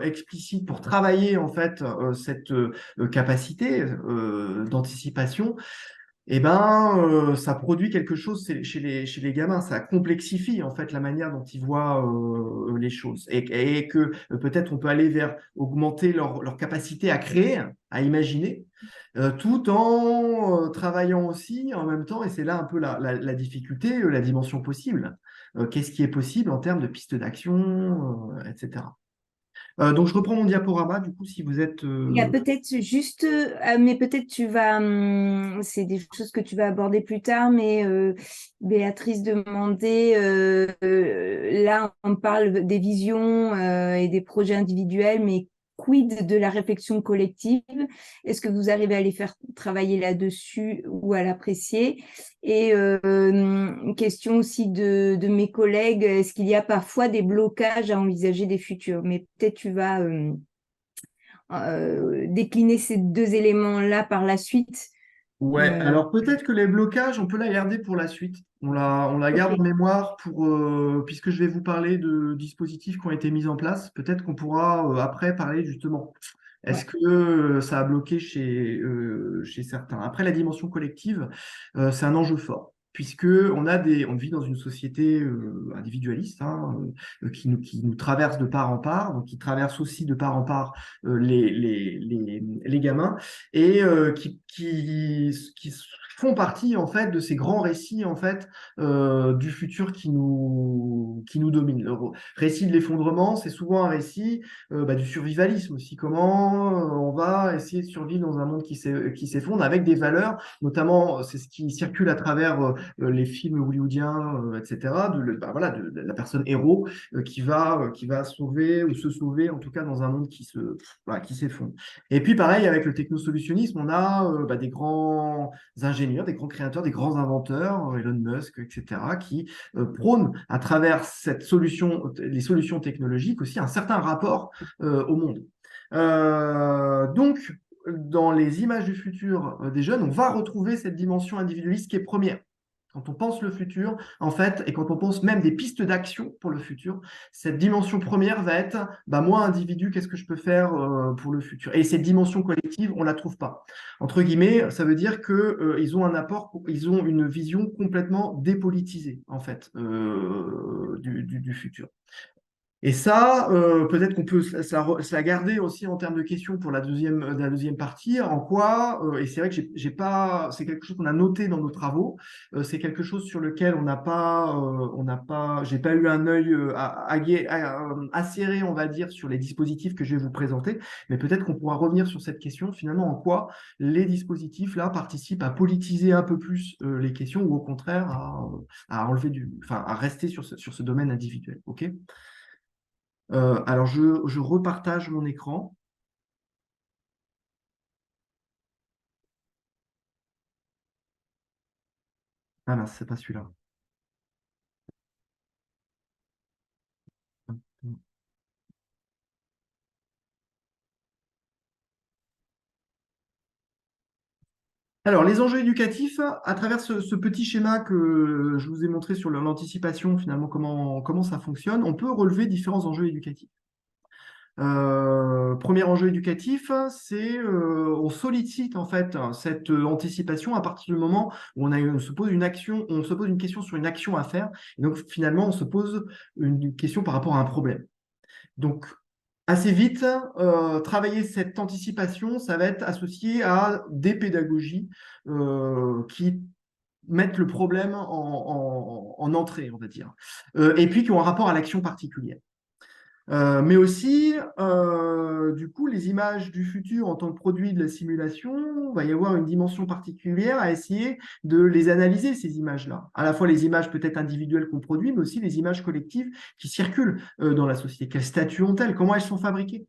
explicites pour travailler, en fait, cette capacité d'anticipation, eh ben, ça produit quelque chose chez les gamins. Ça complexifie en fait la manière dont ils voient les choses. Et que peut-être on peut aller vers augmenter leur capacité à créer, à imaginer, tout en travaillant aussi en même temps, et c'est là un peu la difficulté, la dimension possible. Qu'est-ce qui est possible en termes de pistes d'action, etc. Donc je reprends mon diaporama, du coup, si vous êtes... Il y a peut-être juste, mais peut-être c'est des choses que tu vas aborder plus tard, mais Béatrice demandait, là on parle des visions et des projets individuels, mais quid de la réflexion collective? Est-ce que vous arrivez à les faire travailler là-dessus ou à l'apprécier? Et une question aussi de mes collègues, est-ce qu'il y a parfois des blocages à envisager des futurs? Mais peut-être tu vas... décliner ces deux éléments-là par la suite. Ouais, alors peut-être que les blocages, on peut la garder pour la suite. On la garde en mémoire puisque je vais vous parler de dispositifs qui ont été mis en place. Peut-être qu'on pourra après parler justement. Est-ce que ça a bloqué chez certains? Après, la dimension collective, c'est un enjeu fort. Puisque on vit dans une société individualiste hein, qui nous traverse de part en part, donc qui traverse aussi de part en part les gamins et qui font partie en fait de ces grands récits en fait du futur qui nous domine. Le récit de l'effondrement, c'est souvent un récit du survivalisme aussi. Comment on va essayer de survivre dans un monde qui s'effondre avec des valeurs, notamment c'est ce qui circule à travers les films hollywoodiens, etc. De la personne héros qui va sauver ou se sauver en tout cas dans un monde qui s'effondre. Et puis pareil avec le technosolutionnisme, on a des grands ingénieurs, des grands créateurs, des grands inventeurs, Elon Musk, etc., qui prônent à travers les solutions technologiques aussi un certain rapport au monde. Donc, dans les images du futur des jeunes, on va retrouver cette dimension individualiste qui est première. Quand on pense le futur, en fait, et quand on pense même des pistes d'action pour le futur, cette dimension première va être, moi, individu, qu'est-ce que je peux faire pour le futur? Et cette dimension collective, on la trouve pas. Entre guillemets, ça veut dire que ils ont un apport, ils ont une vision complètement dépolitisée, en fait, du futur. Et ça, peut-être qu'on peut se la garder aussi en termes de questions pour la deuxième partie. En quoi, et c'est vrai que j'ai pas, c'est quelque chose qu'on a noté dans nos travaux, c'est quelque chose sur lequel j'ai pas eu un œil acéré, on va dire, sur les dispositifs que je vais vous présenter, mais peut-être qu'on pourra revenir sur cette question, finalement, en quoi les dispositifs là participent à politiser un peu plus les questions ou au contraire à rester sur ce domaine individuel. Ok? Alors, je repartage mon écran. Ah mince, c'est pas celui-là. Alors, les enjeux éducatifs, à travers ce petit schéma que je vous ai montré sur l'anticipation, finalement, comment ça fonctionne, on peut relever différents enjeux éducatifs. Premier enjeu éducatif, c'est on sollicite en fait cette anticipation à partir du moment où on se pose une question sur une action à faire, et donc finalement on se pose une question par rapport à un problème. Donc assez vite, travailler cette anticipation, ça va être associé à des pédagogies qui mettent le problème en entrée, on va dire, et puis qui ont un rapport à l'action particulière. Mais aussi, du coup, les images du futur en tant que produit de la simulation, il va y avoir une dimension particulière à essayer de les analyser, ces images-là. À la fois les images peut-être individuelles qu'on produit, mais aussi les images collectives qui circulent dans la société. Quel statut ont-elles? Comment elles sont fabriquées?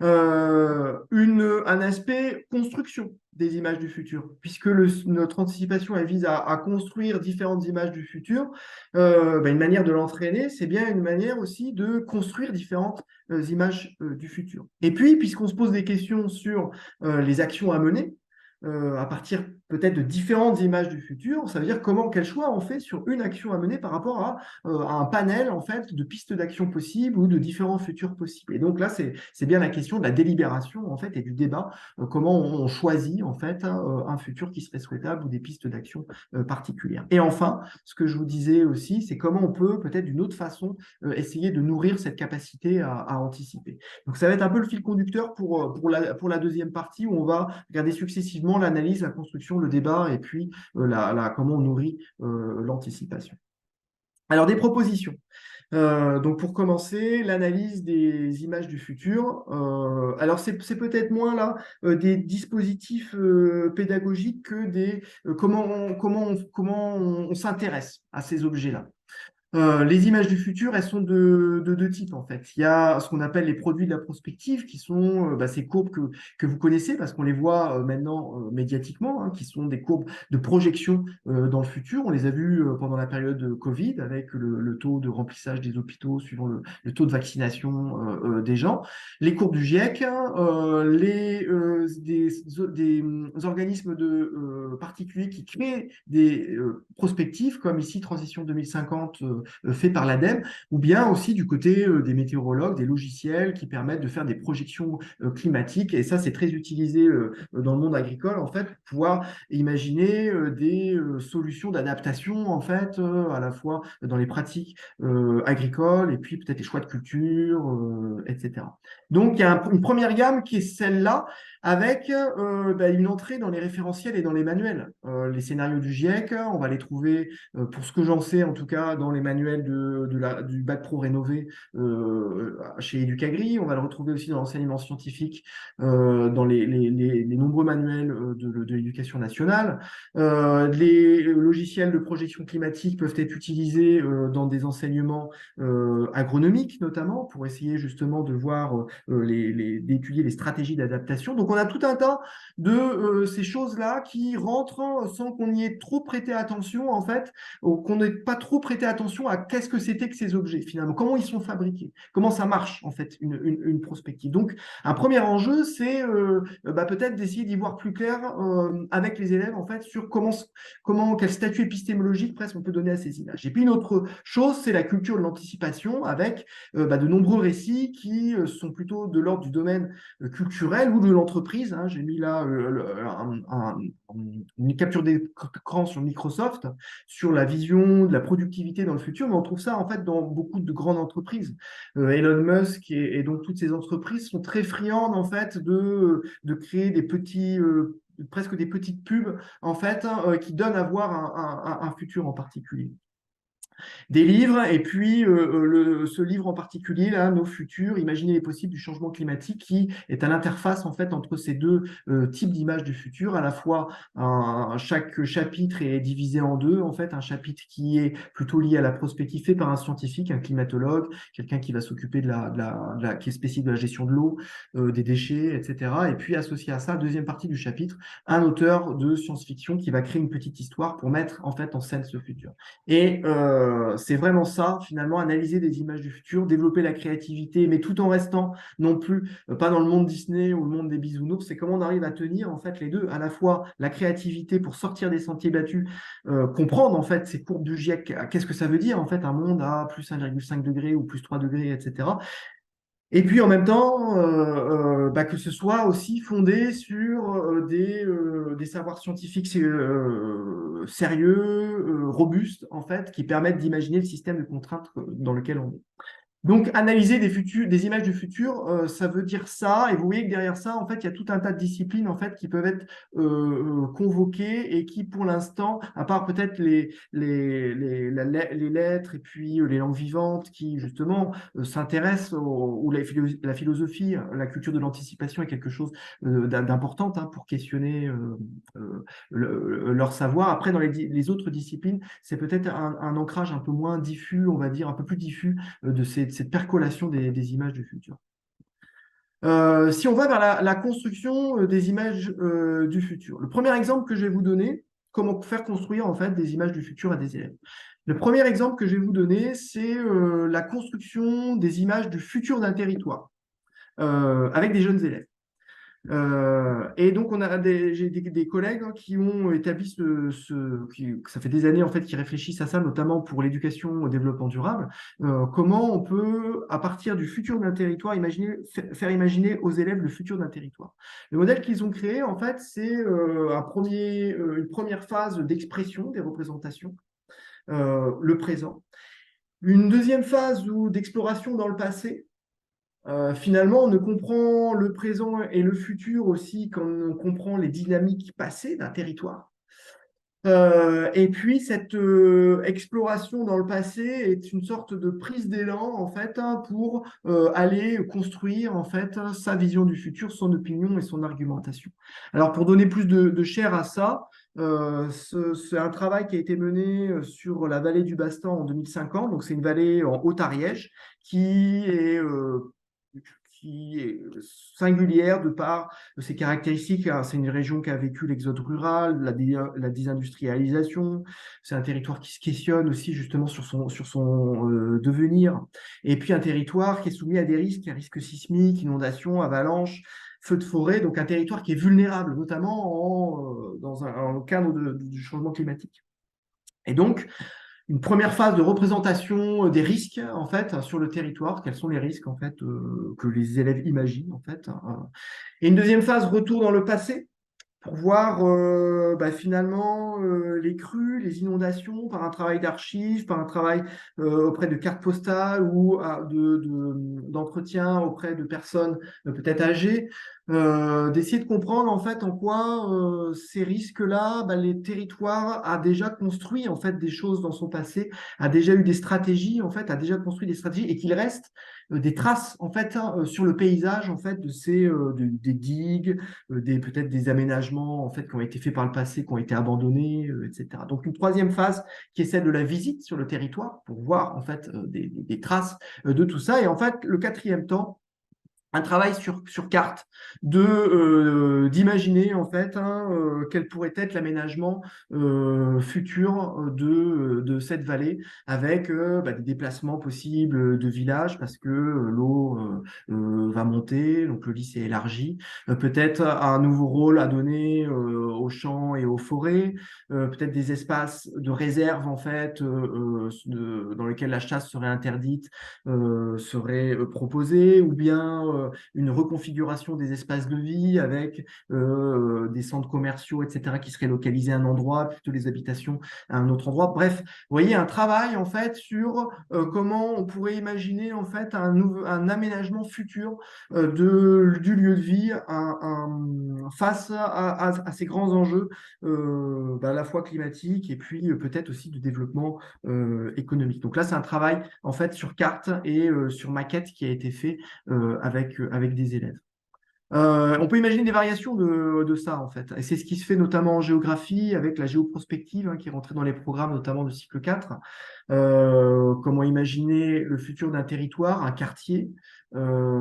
Un aspect construction des images du futur, puisque notre anticipation elle vise à construire différentes images du futur. Une manière de l'entraîner, c'est bien une manière aussi de construire différentes images du futur. Et puis, puisqu'on se pose des questions sur les actions à mener, à partir peut-être de différentes images du futur, ça veut dire quel choix on fait sur une action à mener par rapport à un panel en fait de pistes d'action possibles ou de différents futurs possibles. Et donc là, c'est bien la question de la délibération en fait et du débat, comment on choisit en fait un futur qui serait souhaitable ou des pistes d'action particulières. Et enfin, ce que je vous disais aussi, c'est comment on peut peut-être d'une autre façon essayer de nourrir cette capacité à anticiper. Donc ça va être un peu le fil conducteur pour la deuxième partie où on va regarder successivement l'analyse, la construction, le débat et puis comment on nourrit l'anticipation. Alors, des propositions. Donc, pour commencer, l'analyse des images du futur. Alors, c'est peut-être moins là des dispositifs pédagogiques que comment on s'intéresse à ces objets-là. Les images du futur, elles sont de deux types en fait. Il y a ce qu'on appelle les produits de la prospective, qui sont ces courbes que vous connaissez parce qu'on les voit maintenant médiatiquement, hein, qui sont des courbes de projection dans le futur. On les a vues pendant la période Covid avec le taux de remplissage des hôpitaux suivant le taux de vaccination des gens. Les courbes du GIEC, des organismes particuliers qui créent des prospectives, comme ici Transition 2050 fait par l'ADEME, ou bien aussi du côté des météorologues, des logiciels qui permettent de faire des projections climatiques. Et ça, c'est très utilisé dans le monde agricole, en fait, pour pouvoir imaginer des solutions d'adaptation, en fait, à la fois dans les pratiques agricoles et puis peut-être les choix de culture, etc. Donc, il y a une première gamme qui est celle-là, avec une entrée dans les référentiels et dans les manuels. Les scénarios du GIEC, on va les trouver, pour ce que j'en sais en tout cas, dans les manuels du Bac Pro rénové chez Educagri. On va le retrouver aussi dans l'enseignement scientifique, dans les nombreux manuels de l'éducation nationale. Les logiciels de projection climatique peuvent être utilisés dans des enseignements agronomiques, notamment, pour essayer justement de voir, d'étudier les stratégies d'adaptation. Donc, on a tout un tas de ces choses-là qui rentrent sans qu'on y ait trop prêté attention, en fait, qu'on n'ait pas trop prêté attention à qu'est-ce que c'était que ces objets, finalement, comment ils sont fabriqués, comment ça marche, en fait, une prospective. Donc, un premier enjeu, c'est peut-être d'essayer d'y voir plus clair avec les élèves, en fait, sur quel statut épistémologique, presque, on peut donner à ces images. Et puis, une autre chose, c'est la culture de l'anticipation, avec de nombreux récits qui sont plutôt de l'ordre du domaine culturel ou de l'entreprise. Hein. J'ai mis là une capture d'écran sur Microsoft sur la vision de la productivité dans le futur, mais on trouve ça en fait dans beaucoup de grandes entreprises. Elon Musk et donc toutes ces entreprises sont très friandes en fait de créer des petits presque des petites pubs en fait qui donnent à voir un futur en particulier. Des livres, et puis ce livre en particulier, là, Nos futurs, imaginer les possibles du changement climatique, qui est à l'interface en fait entre ces deux types d'images du futur. À la fois, chaque chapitre est divisé en deux, en fait, un chapitre qui est plutôt lié à la prospective fait par un scientifique, un climatologue, quelqu'un qui va s'occuper qui est spécialiste de la gestion de l'eau, des déchets, etc. Et puis associé à ça, deuxième partie du chapitre, un auteur de science-fiction qui va créer une petite histoire pour mettre en fait en scène ce futur. Et c'est vraiment ça, finalement, analyser des images du futur, développer la créativité, mais tout en restant non plus pas dans le monde Disney ou le monde des bisounours. C'est comment on arrive à tenir en fait les deux, à la fois la créativité pour sortir des sentiers battus, comprendre en fait ces courbes du GIEC, qu'est-ce que ça veut dire en fait un monde à plus 1,5 degré ou plus 3 degrés, etc. Et puis en même temps, que ce soit aussi fondé sur des savoirs scientifiques sérieux, robustes, en fait, qui permettent d'imaginer le système de contraintes dans lequel on est. Donc, analyser des images du futur, ça veut dire ça. Et vous voyez que derrière ça, en fait, il y a tout un tas de disciplines en fait, qui peuvent être convoquées et qui, pour l'instant, à part peut-être les lettres et puis les langues vivantes qui, justement, s'intéressent ou la philosophie, la culture de l'anticipation est quelque chose d'important pour questionner leur savoir. Après, dans les autres disciplines, c'est peut-être un ancrage un peu moins diffus, on va dire, un peu plus diffus de cette percolation des images du futur. Si on va vers la construction des images du futur, le premier exemple que je vais vous donner, comment faire construire en fait des images du futur à des élèves. Le premier exemple que je vais vous donner, c'est la construction des images du futur d'un territoire avec des jeunes élèves. Et donc, j'ai des collègues qui ont établi ça fait des années en fait qu'ils réfléchissent à ça, notamment pour l'éducation au développement durable. Comment on peut, à partir du futur d'un territoire, faire imaginer aux élèves le futur d'un territoire. Le modèle qu'ils ont créé, en fait, c'est une première phase d'expression des représentations, le présent. Une deuxième phase d'exploration dans le passé. Finalement, on ne comprend le présent et le futur aussi quand on comprend les dynamiques passées d'un territoire. Et puis, cette exploration dans le passé est une sorte de prise d'élan, en fait, pour aller construire, en fait, sa vision du futur, son opinion et son argumentation. Alors, pour donner plus de chair à ça, c'est un travail qui a été mené sur la vallée du Bastan en 2050. Donc, c'est une vallée en Haute-Ariège qui est singulière de par ses caractéristiques. C'est une région qui a vécu l'exode rural, la désindustrialisation. C'est un territoire qui se questionne aussi justement sur son devenir. Et puis un territoire qui est soumis à des risques sismiques, inondations, avalanches, feux de forêt. Donc un territoire qui est vulnérable, notamment dans le cadre du changement climatique. Et donc, une première phase de représentation des risques en fait sur le territoire. Quels sont les risques en fait que les élèves imaginent en fait. Et une deuxième phase, retour dans le passé pour voir finalement les crues, les inondations par un travail d'archives, par un travail auprès de cartes postales ou d'entretien auprès de personnes peut-être âgées, d'essayer de comprendre en fait en quoi ces risques-là, les territoires a déjà construit en fait des choses dans son passé, a déjà eu des stratégies en fait, a déjà construit des stratégies et qu'il reste des traces en fait sur le paysage en fait de des digues, peut-être des aménagements en fait qui ont été faits par le passé, qui ont été abandonnés, etc. Donc une troisième phase qui est celle de la visite sur le territoire pour voir en fait des traces de tout ça. Et en fait le quatrième temps, un travail sur carte d'imaginer en fait quel pourrait être l'aménagement futur de cette vallée avec des déplacements possibles de villages parce que l'eau va monter, donc le lit s'est élargi, peut-être un nouveau rôle à donner aux champs et aux forêts, peut-être des espaces de réserve en fait dans lesquels la chasse serait interdite serait proposée, ou bien une reconfiguration des espaces de vie avec des centres commerciaux, etc., qui seraient localisés à un endroit, plutôt les habitations à un autre endroit. Bref, vous voyez, un travail en fait sur comment on pourrait imaginer en fait un aménagement futur du lieu de vie face à ces grands enjeux à la fois climatiques et puis peut-être aussi de développement économique. Donc là, c'est un travail en fait sur carte et sur maquette qui a été fait avec des élèves. On peut imaginer des variations de ça, en fait. Et c'est ce qui se fait notamment en géographie, avec la géoprospective, qui est rentrée dans les programmes, notamment de cycle 4. Comment imaginer le futur d'un territoire, un quartier, un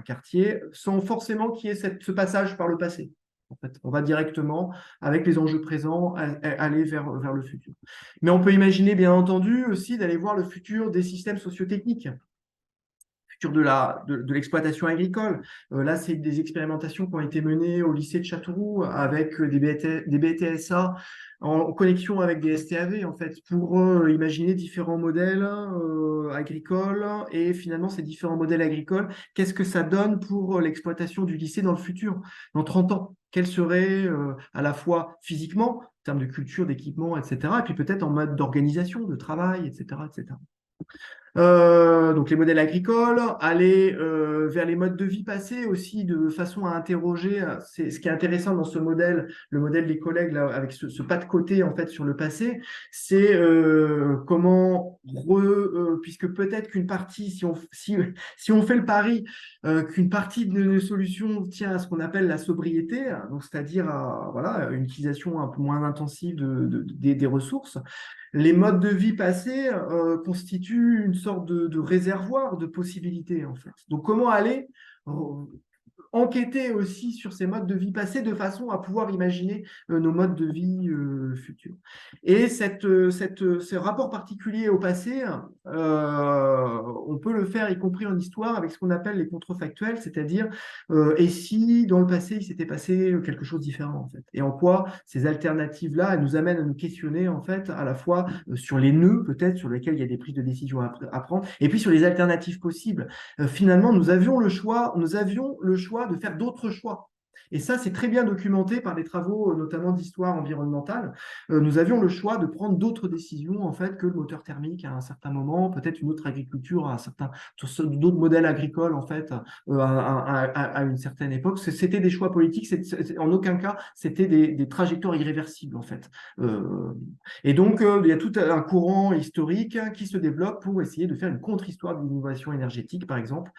quartier, sans forcément qu'il y ait ce passage par le passé. En fait, on va directement, avec les enjeux présents, aller vers le futur. Mais on peut imaginer, bien entendu, aussi d'aller voir le futur des systèmes sociotechniques, de l'exploitation agricole. Là, c'est des expérimentations qui ont été menées au lycée de Châteauroux avec des BTSA en connexion avec des STAV, en fait, pour imaginer différents modèles agricoles et finalement, ces différents modèles agricoles, qu'est-ce que ça donne pour l'exploitation du lycée dans le futur, dans 30 ans? Quel serait à la fois physiquement, termes de culture, d'équipement, etc. Et puis peut-être en mode d'organisation, de travail, etc., etc. Donc les modèles agricoles, aller vers les modes de vie passés aussi de façon à interroger. C'est ce qui est intéressant dans ce modèle, le modèle des collègues là, avec ce pas de côté en fait sur le passé, c'est comment puisque peut-être qu'une partie, si on fait le pari qu'une partie de nos solutions tient à ce qu'on appelle la sobriété, donc c'est-à-dire à voilà une utilisation un peu moins intensive des ressources. Les modes de vie passés constituent une sorte de réservoir de possibilités, en fait. Donc, comment aller enquêter aussi sur ces modes de vie passés de façon à pouvoir imaginer nos modes de vie futurs. Et ce rapport particulier au passé, on peut le faire, y compris en histoire, avec ce qu'on appelle les contrefactuels, c'est-à-dire et si dans le passé il s'était passé quelque chose de différent en fait, et en quoi ces alternatives-là, elles nous amènent à nous questionner en fait à la fois sur les nœuds peut-être sur lesquels il y a des prises de décision à prendre, et puis sur les alternatives possibles. Finalement, nous avions le choix de faire d'autres choix. Et ça, c'est très bien documenté par des travaux, notamment d'histoire environnementale. Nous avions le choix de prendre d'autres décisions, en fait, que le moteur thermique à un certain moment, peut-être une autre agriculture, d'autres modèles agricoles, en fait, à une certaine époque. C'était des choix politiques, en aucun cas, c'était des trajectoires irréversibles, en fait. Et donc, il y a tout un courant historique qui se développe pour essayer de faire une contre-histoire de l'innovation énergétique, par exemple.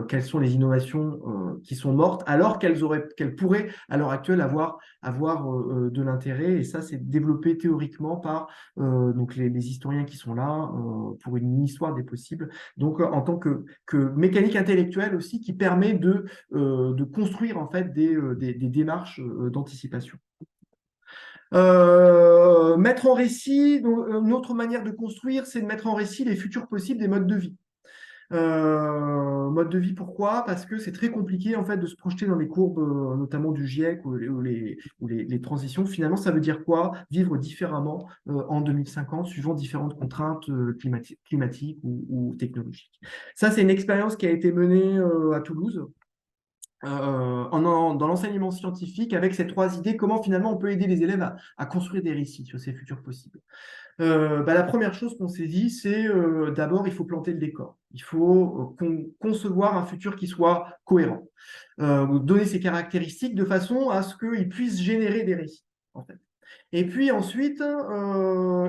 Quelles sont les innovations qui sont mortes, alors qu'elles pourraient, à l'heure actuelle, avoir de l'intérêt. Et ça, c'est développé théoriquement par donc les historiens qui sont là pour une histoire des possibles. Donc, en tant que mécanique intellectuelle aussi, qui permet de construire, en fait, des démarches d'anticipation. Mettre en récit, donc, une autre manière de construire, c'est de mettre en récit les futurs possibles des modes de vie. Mode de vie, pourquoi? Parce que c'est très compliqué en fait de se projeter dans les courbes, notamment du GIEC ou les transitions. Finalement, ça veut dire quoi? Vivre différemment en 2050, suivant différentes contraintes climatiques ou technologiques. Ça, c'est une expérience qui a été menée à Toulouse. Dans l'enseignement scientifique, avec ces 3 idées, comment finalement on peut aider les élèves à construire des récits sur ces futurs possibles. La première chose qu'on s'est dit, c'est d'abord, il faut planter le décor. Il faut concevoir un futur qui soit cohérent, donner ses caractéristiques de façon à ce qu'il puisse générer des récits, en fait. Et puis ensuite,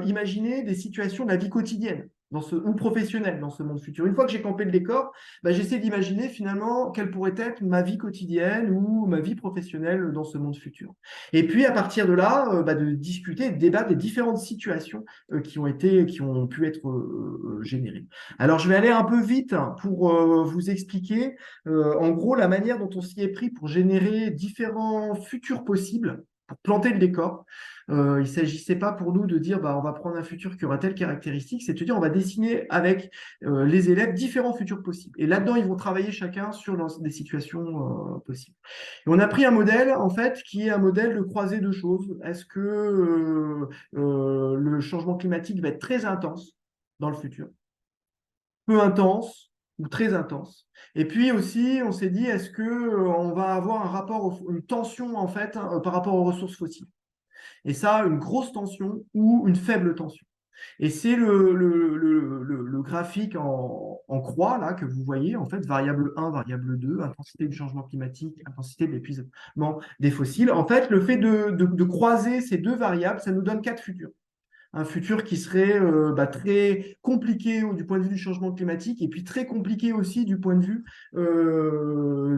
imaginer des situations de la vie quotidienne ou professionnelle dans ce monde futur. Une fois que j'ai campé le décor, j'essaie d'imaginer finalement quelle pourrait être ma vie quotidienne ou ma vie professionnelle dans ce monde futur. Et puis à partir de là, de discuter, de débattre des différentes situations qui ont pu être générées. Alors je vais aller un peu vite pour vous expliquer en gros la manière dont on s'y est pris pour générer différents futurs possibles, pour planter le décor. Il ne s'agissait pas pour nous de dire on va prendre un futur qui aura telle caractéristique, c'est de dire on va dessiner avec les élèves différents futurs possibles. Et là-dedans, ils vont travailler chacun sur des situations possibles. Et on a pris un modèle, en fait, qui est un modèle de croisée de choses. Est-ce que le changement climatique va être très intense dans le futur? Peu intense ou très intense? Et puis aussi, on s'est dit, est-ce qu'on va avoir un rapport, une tension, en fait, par rapport aux ressources fossiles? Et ça, une grosse tension ou une faible tension. Et c'est le graphique en croix là que vous voyez, en fait, variable 1, variable 2, intensité du changement climatique, intensité de l'épuisement des fossiles. En fait, le fait de croiser ces 2 variables, ça nous donne 4 futurs. Un futur qui serait très compliqué du point de vue du changement climatique et puis très compliqué aussi du point de vue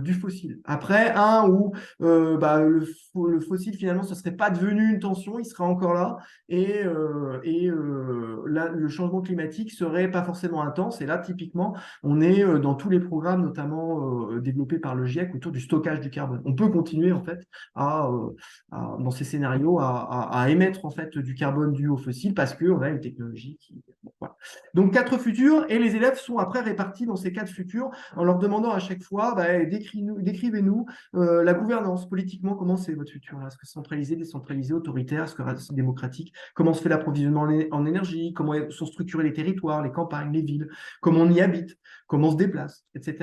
du fossile. Après, un où le fossile, finalement, ce ne serait pas devenu une tension, il serait encore là, et là, le changement climatique serait pas forcément intense. Et là, typiquement, on est dans tous les programmes, notamment développés par le GIEC, autour du stockage du carbone. On peut continuer, en fait, dans ces scénarios, à émettre, en fait, du carbone dû au fossile, parce qu'on a une technologie qui... Bon, voilà. Donc 4 futurs, et les élèves sont après répartis dans ces 4 futurs en leur demandant à chaque fois, décrivez-nous la gouvernance politiquement, comment c'est votre futur? Est-ce que c'est centralisé, décentralisé, autoritaire, est-ce que c'est démocratique? Comment se fait l'approvisionnement en énergie? Comment sont structurés les territoires, les campagnes, les villes? Comment on y habite? Comment on se déplace? Etc.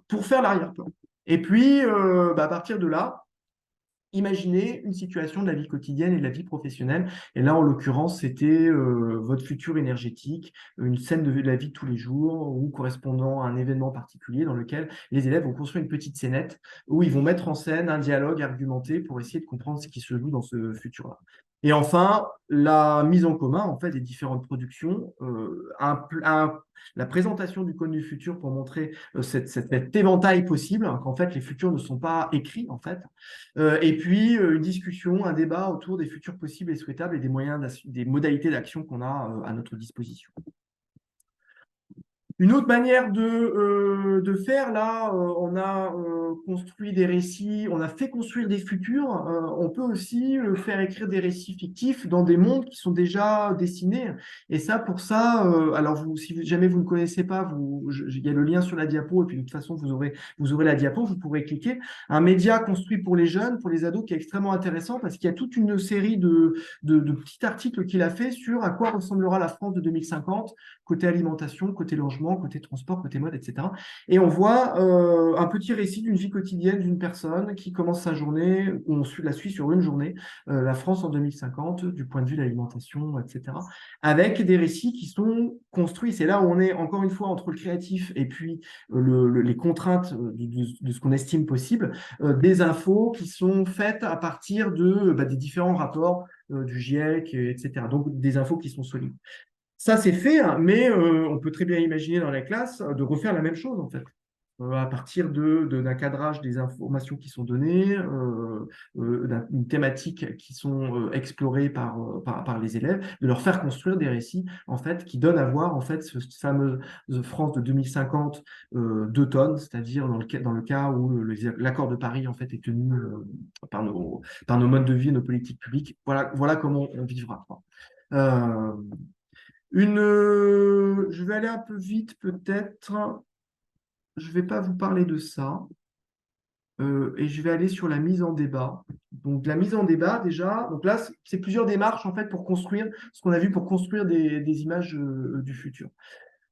Pour faire l'arrière-plan. Et puis, à partir de là, imaginer une situation de la vie quotidienne et de la vie professionnelle. Et là, en l'occurrence, c'était votre futur énergétique, une scène de la vie de tous les jours ou correspondant à un événement particulier dans lequel les élèves vont construire une petite scénette où ils vont mettre en scène un dialogue argumenté pour essayer de comprendre ce qui se joue dans ce futur-là. Et enfin, la mise en commun en fait des différentes productions, la présentation du Cône du futur pour montrer cet éventail possible, hein, qu'en fait les futurs ne sont pas écrits en fait, et puis une discussion, un débat autour des futurs possibles et souhaitables et des moyens, des modalités d'action qu'on a à notre disposition. Une autre manière de faire, là, on a construit des récits, on a fait construire des futurs. On peut aussi faire écrire des récits fictifs dans des mondes qui sont déjà dessinés. Et ça, pour ça, alors si jamais vous ne connaissez pas, il y a le lien sur la diapo, et puis de toute façon, vous aurez la diapo, vous pourrez cliquer. Un média construit pour les jeunes, pour les ados, qui est extrêmement intéressant parce qu'il y a toute une série de petits articles qu'il a fait sur à quoi ressemblera la France de 2050, côté alimentation, côté logement, côté transport, côté mode, etc. Et on voit un petit récit d'une vie quotidienne d'une personne qui commence sa journée, on la suit sur une journée, la France en 2050, du point de vue de l'alimentation, etc. Avec des récits qui sont construits. C'est là où on est, encore une fois, entre le créatif et puis les contraintes de ce qu'on estime possible, des infos qui sont faites à partir des différents rapports du GIEC, etc. Donc, des infos qui sont solides. Ça, c'est fait, hein, mais on peut très bien imaginer dans la classe de refaire la même chose, en fait, à partir d'un cadrage des informations qui sont données, d'une thématique qui sont explorées par les élèves, de leur faire construire des récits, en fait, qui donnent à voir, en fait, cette fameuse France de 2050 d'automne, c'est-à-dire dans le cas où l'accord de Paris, en fait, est tenu par nos modes de vie, nos politiques publiques. Voilà comment on vivra, quoi. Je vais aller un peu vite peut-être. Je ne vais pas vous parler de ça. Et je vais aller sur la mise en débat. Donc la mise en débat déjà. Donc là, c'est plusieurs démarches en fait pour construire ce qu'on a vu pour construire des images du futur.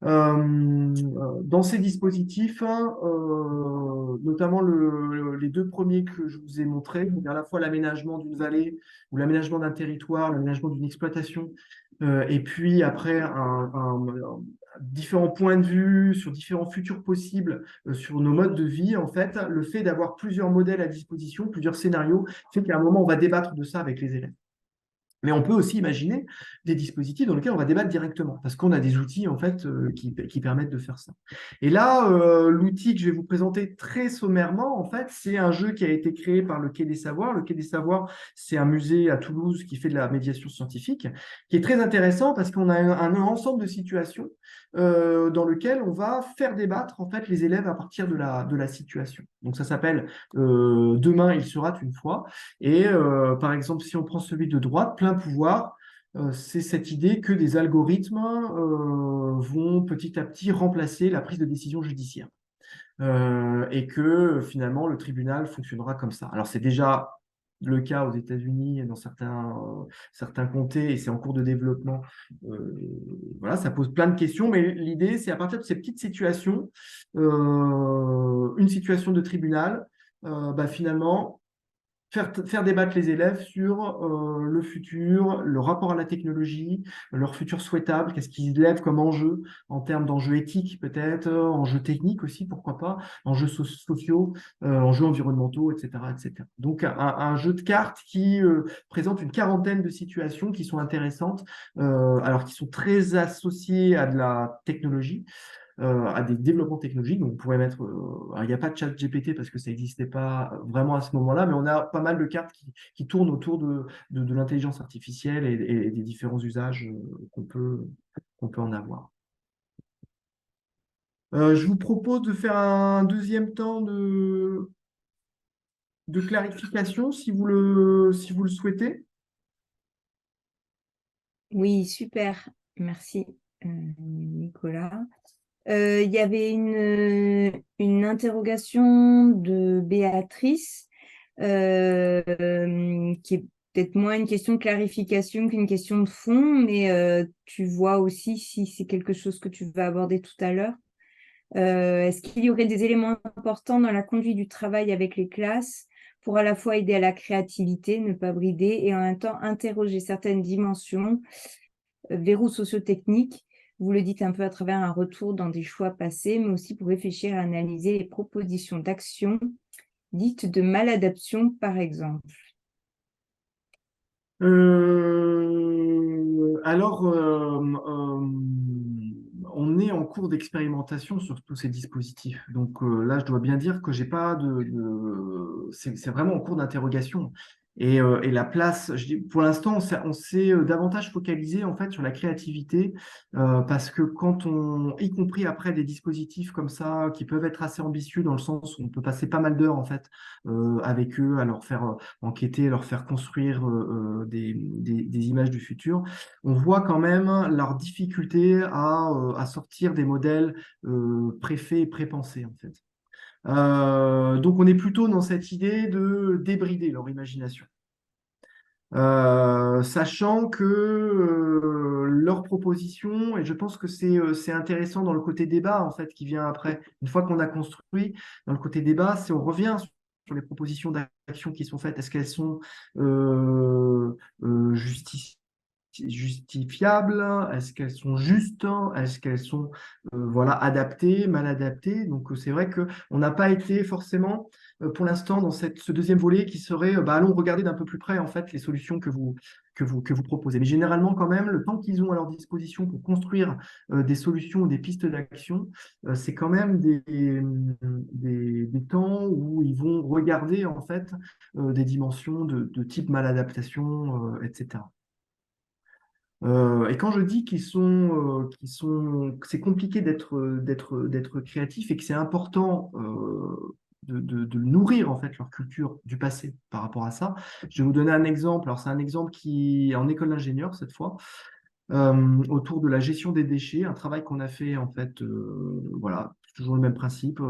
Dans ces dispositifs, notamment les deux premiers que je vous ai montrés, à la fois l'aménagement d'une vallée ou l'aménagement d'un territoire, l'aménagement d'une exploitation, et puis après différents points de vue sur différents futurs possibles sur nos modes de vie, en fait, le fait d'avoir plusieurs modèles à disposition, plusieurs scénarios, fait qu'à un moment, on va débattre de ça avec les élèves. Mais on peut aussi imaginer des dispositifs dans lesquels on va débattre directement, parce qu'on a des outils en fait qui permettent de faire ça. Et là, l'outil que je vais vous présenter très sommairement, en fait, c'est un jeu qui a été créé par le Quai des Savoirs. Le Quai des Savoirs, c'est un musée à Toulouse qui fait de la médiation scientifique, qui est très intéressant parce qu'on a un ensemble de situations dans lequel on va faire débattre en fait les élèves à partir de la situation. Donc ça s'appelle Demain il sera une fois. Et par exemple, si on prend celui de droite, plein pouvoir, c'est cette idée que des algorithmes vont petit à petit remplacer la prise de décision judiciaire. Et que finalement, le tribunal fonctionnera comme ça. Alors, c'est déjà le cas aux États-Unis et dans certains comtés, et c'est en cours de développement. Voilà, ça pose plein de questions, mais l'idée, c'est à partir de ces petites situations, une situation de tribunal, finalement, faire débattre les élèves sur le futur, le rapport à la technologie, leur futur souhaitable, qu'est-ce qu'ils lèvent comme enjeu en termes d'enjeux éthiques peut-être, enjeux techniques aussi, pourquoi pas, enjeux sociaux, enjeux environnementaux, etc., etc. Donc un jeu de cartes qui présente une quarantaine de situations qui sont intéressantes, alors qui sont très associées à de la technologie, à des développements technologiques. Donc, on pourrait mettre. Il n'y a pas de chat GPT parce que ça n'existait pas vraiment à ce moment-là, mais on a pas mal de cartes qui tournent autour de l'intelligence artificielle et des différents usages qu'on peut en avoir. Je vous propose de faire un deuxième temps de clarification si vous le souhaitez. Oui, super. Merci, Nicolas. Il y avait une interrogation de Béatrice qui est peut-être moins une question de clarification qu'une question de fond, mais tu vois aussi si c'est quelque chose que tu vas aborder tout à l'heure. Est-ce qu'il y aurait des éléments importants dans la conduite du travail avec les classes pour à la fois aider à la créativité, ne pas brider, et en même temps interroger certaines dimensions, verrous socio-techniques. Vous le dites un peu à travers un retour dans des choix passés, mais aussi pour réfléchir à analyser les propositions d'action dites de maladaptation, par exemple. Alors, on est en cours d'expérimentation sur tous ces dispositifs. Donc là, je dois bien dire que j'ai pas c'est vraiment en cours d'interrogation. Et la place, pour l'instant, on s'est davantage focalisé en fait sur la créativité parce que y compris après des dispositifs comme ça qui peuvent être assez ambitieux dans le sens où on peut passer pas mal d'heures en fait avec eux, à leur faire enquêter, leur faire construire des images du futur, on voit quand même leur difficulté à sortir des modèles préfaits et prépensés, en fait. Donc, on est plutôt dans cette idée de débrider leur imagination. Sachant que leurs propositions, et je pense que c'est intéressant dans le côté débat, en fait, qui vient après, une fois qu'on a construit, dans le côté débat, c'est on revient sur les propositions d'action qui sont faites. Est-ce qu'elles sont justifiables? Est-ce qu'elles sont justes? Est-ce qu'elles sont voilà, adaptées, mal adaptées? Donc c'est vrai qu'on n'a pas été forcément pour l'instant dans ce deuxième volet qui serait bah, allons regarder d'un peu plus près en fait les solutions que vous proposez. Mais généralement quand même, le temps qu'ils ont à leur disposition pour construire des solutions ou des pistes d'action, c'est quand même des temps où ils vont regarder en fait des dimensions de type maladaptation, etc. Et quand je dis c'est compliqué d'être créatif et que c'est important de nourrir en fait leur culture du passé par rapport à ça, je vais vous donner un exemple. Alors c'est un exemple qui est en école d'ingénieur cette fois, autour de la gestion des déchets, un travail qu'on a fait en fait, voilà, toujours le même principe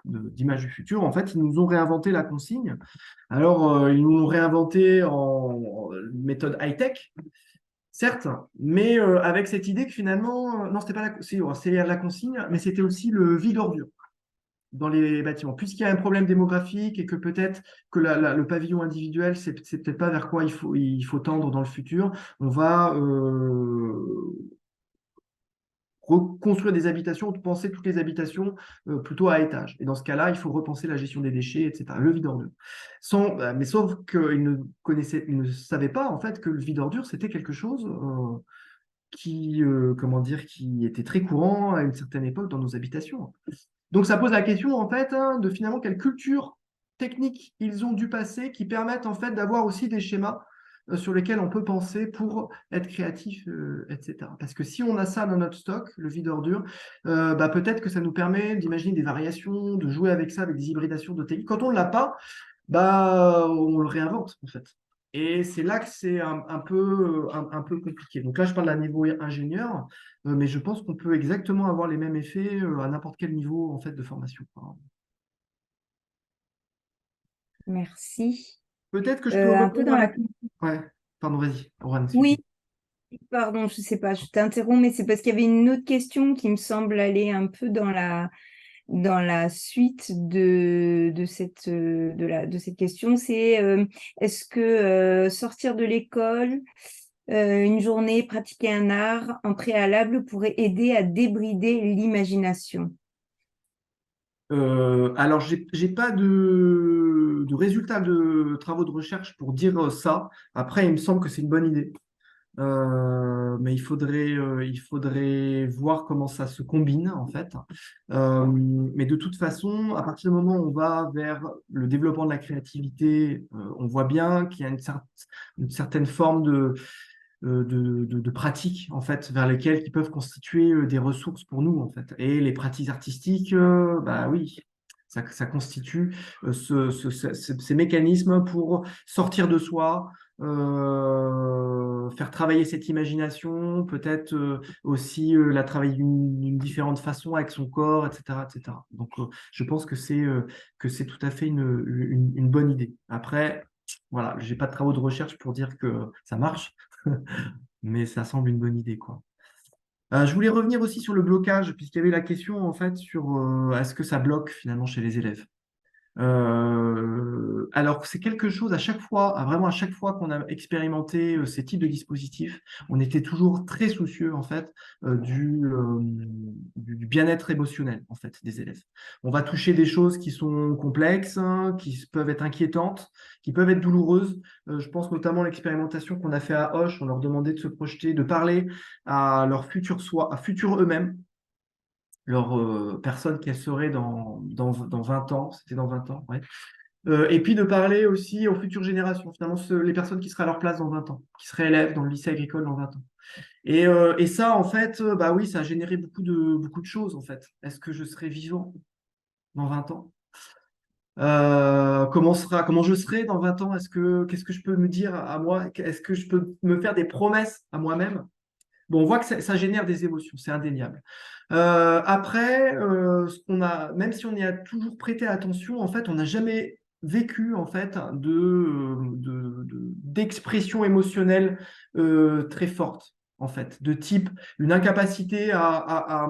d'image du futur. En fait, ils nous ont réinventé la consigne. Alors, ils nous l'ont réinventé en méthode high-tech. Certes, mais avec cette idée que finalement, non, c'était pas c'est la consigne, mais c'était aussi le vide ordure dans les bâtiments. Puisqu'il y a un problème démographique et que peut-être que le pavillon individuel, c'est peut-être pas vers quoi il faut tendre dans le futur, on va reconstruire des habitations, penser toutes les habitations plutôt à étage. Et dans ce cas-là, il faut repenser la gestion des déchets, etc. Le vide ordure. Mais sauf qu'ils ne savaient pas en fait que le vide ordure, c'était quelque chose comment dire, qui était très courant à une certaine époque dans nos habitations. Donc ça pose la question en fait de finalement quelle culture technique ils ont du passé qui permettent en fait d'avoir aussi des schémas sur lesquels on peut penser pour être créatif, etc. Parce que si on a ça dans notre stock, le vide ordure, bah, peut-être que ça nous permet d'imaginer des variations, de jouer avec ça, avec des hybridations de techniques. Quand on ne l'a pas, bah, on le réinvente en fait. Et c'est là que c'est un peu compliqué. Donc là, je parle à niveau ingénieur, mais je pense qu'on peut exactement avoir les mêmes effets à n'importe quel niveau en fait, de formation. Merci. Peut-être que je peux Un peu répondre dans à la... Ouais, pardon, vas-y, Aurane, Oui, excuse-moi. pardon, je sais pas, je t'interromps, mais c'est parce qu'il y avait une autre question qui me semble aller un peu dans la suite de cette question. C'est est-ce que sortir de l'école, une journée, pratiquer un art en préalable pourrait aider à débrider l'imagination? Alors, j'ai pas de résultats de travaux de recherche pour dire ça. Après, il me semble que c'est une bonne idée. Mais il faudrait voir comment ça se combine en fait. Mais de toute façon, à partir du moment où on va vers le développement de la créativité, on voit bien qu'il y a une certaine forme de pratiques en fait vers lesquelles qui peuvent constituer des ressources pour nous en fait. Et les pratiques artistiques, bah oui. Ça constitue ces mécanismes pour sortir de soi, faire travailler cette imagination, peut-être aussi la travailler d'une différente façon avec son corps, etc., etc. Donc, je pense que c'est tout à fait une bonne idée. Après, voilà, j'ai pas de travaux de recherche pour dire que ça marche, mais ça semble une bonne idée, quoi. Je voulais revenir aussi sur le blocage, puisqu'il y avait la question en fait sur est-ce que ça bloque finalement chez les élèves. Alors c'est quelque chose à chaque fois, vraiment à chaque fois qu'on a expérimenté ces types de dispositifs, on était toujours très soucieux en fait du bien-être émotionnel en fait des élèves. On va toucher des choses qui sont complexes, hein, qui peuvent être inquiétantes, qui peuvent être douloureuses. Je pense notamment à l'expérimentation qu'on a fait à Hoche. On leur demandait de se projeter, de parler à leur futur soi, à futur eux-mêmes, leur personne qu'elle serait dans 20 ans, c'était dans 20 ans, ouais. Et puis de parler aussi aux futures générations, finalement, les personnes qui seraient à leur place dans 20 ans, qui seraient élèves dans le lycée agricole dans 20 ans. Et ça, en fait, bah oui, ça a généré beaucoup de choses, en fait. Est-ce que je serai vivant dans 20 ans? Comment je serai dans 20 ans? Qu'est-ce que je peux me dire à moi? Est-ce que je peux me faire des promesses à moi-même? Bon, on voit que ça génère des émotions, c'est indéniable. Après, même si on y a toujours prêté attention, en fait, on n'a jamais vécu en fait d'expression émotionnelle très forte, en fait, de type une incapacité à-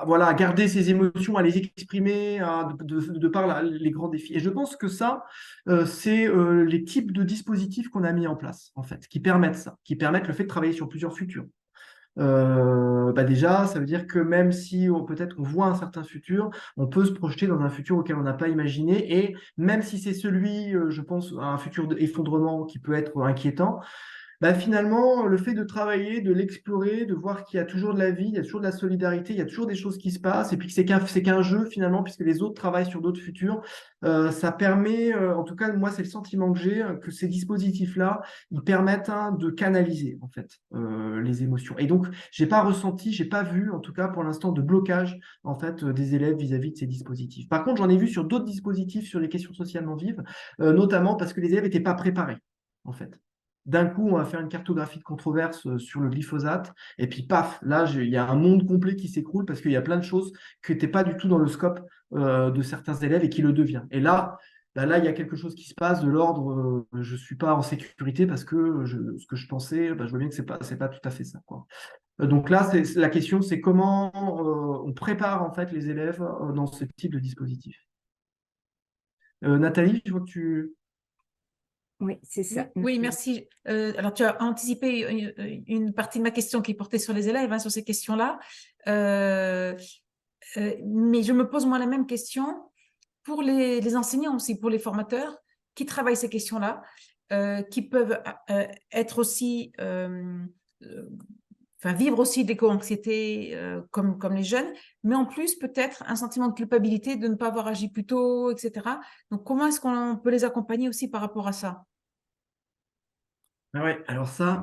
voilà, à garder ses émotions, à les exprimer de par les grands défis. Et je pense que ça, c'est les types de dispositifs qu'on a mis en place, en fait, qui permettent ça, qui permettent le fait de travailler sur plusieurs futurs. Bah déjà, ça veut dire que même si peut-être on voit un certain futur, on peut se projeter dans un futur auquel on n'a pas imaginé. Et même si c'est celui, je pense, à un futur d'effondrement qui peut être inquiétant, bah finalement, le fait de travailler, de l'explorer, de voir qu'il y a toujours de la vie, il y a toujours de la solidarité, il y a toujours des choses qui se passent, et puis que c'est qu'un jeu finalement, puisque les autres travaillent sur d'autres futurs, ça permet, en tout cas, moi, c'est le sentiment que j'ai, que ces dispositifs-là, ils permettent hein, de canaliser en fait les émotions. Et donc, j'ai pas vu, en tout cas pour l'instant, de blocage en fait des élèves vis-à-vis de ces dispositifs. Par contre, j'en ai vu sur d'autres dispositifs sur les questions socialement vives, notamment parce que les élèves n'étaient pas préparés en fait. D'un coup, on va faire une cartographie de controverse sur le glyphosate, et puis paf, là, il y a un monde complet qui s'écroule parce qu'il y a plein de choses qui n'étaient pas du tout dans le scope de certains élèves et qui le devient. Et là, bah là, il y a quelque chose qui se passe de l'ordre, je ne suis pas en sécurité parce que ce que je pensais, bah, je vois bien que c'est pas tout à fait ça, quoi. Donc là, la question, c'est comment on prépare en fait les élèves dans ce type de dispositif. Nathalie, je vois que tu... Oui, c'est ça. Oui, merci. Alors, tu as anticipé une partie de ma question qui portait sur les élèves, hein, sur ces questions-là. Mais je me pose moi la même question pour les enseignants aussi, pour les formateurs qui travaillent ces questions-là, qui peuvent être aussi, enfin, vivre aussi d'éco-anxiété comme les jeunes, mais en plus peut-être un sentiment de culpabilité de ne pas avoir agi plus tôt, etc. Donc, comment est-ce qu'on peut les accompagner aussi par rapport à ça? Ah ouais, alors ça,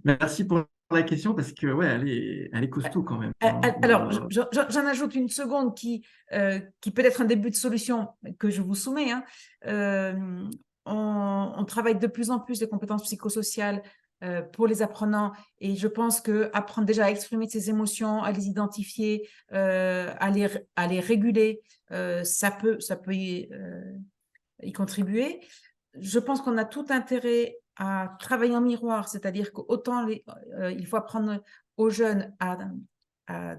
merci pour la question parce que ouais, elle est costaud quand même, hein. Alors, j'en ajoute une seconde qui peut être un début de solution que je vous soumets, hein. On travaille de plus en plus les compétences psychosociales pour les apprenants et je pense que apprendre déjà à exprimer ses émotions, à les identifier, à les réguler, ça peut y contribuer. Je pense qu'on a tout intérêt à travailler en miroir, c'est-à-dire qu'autant il faut apprendre aux jeunes à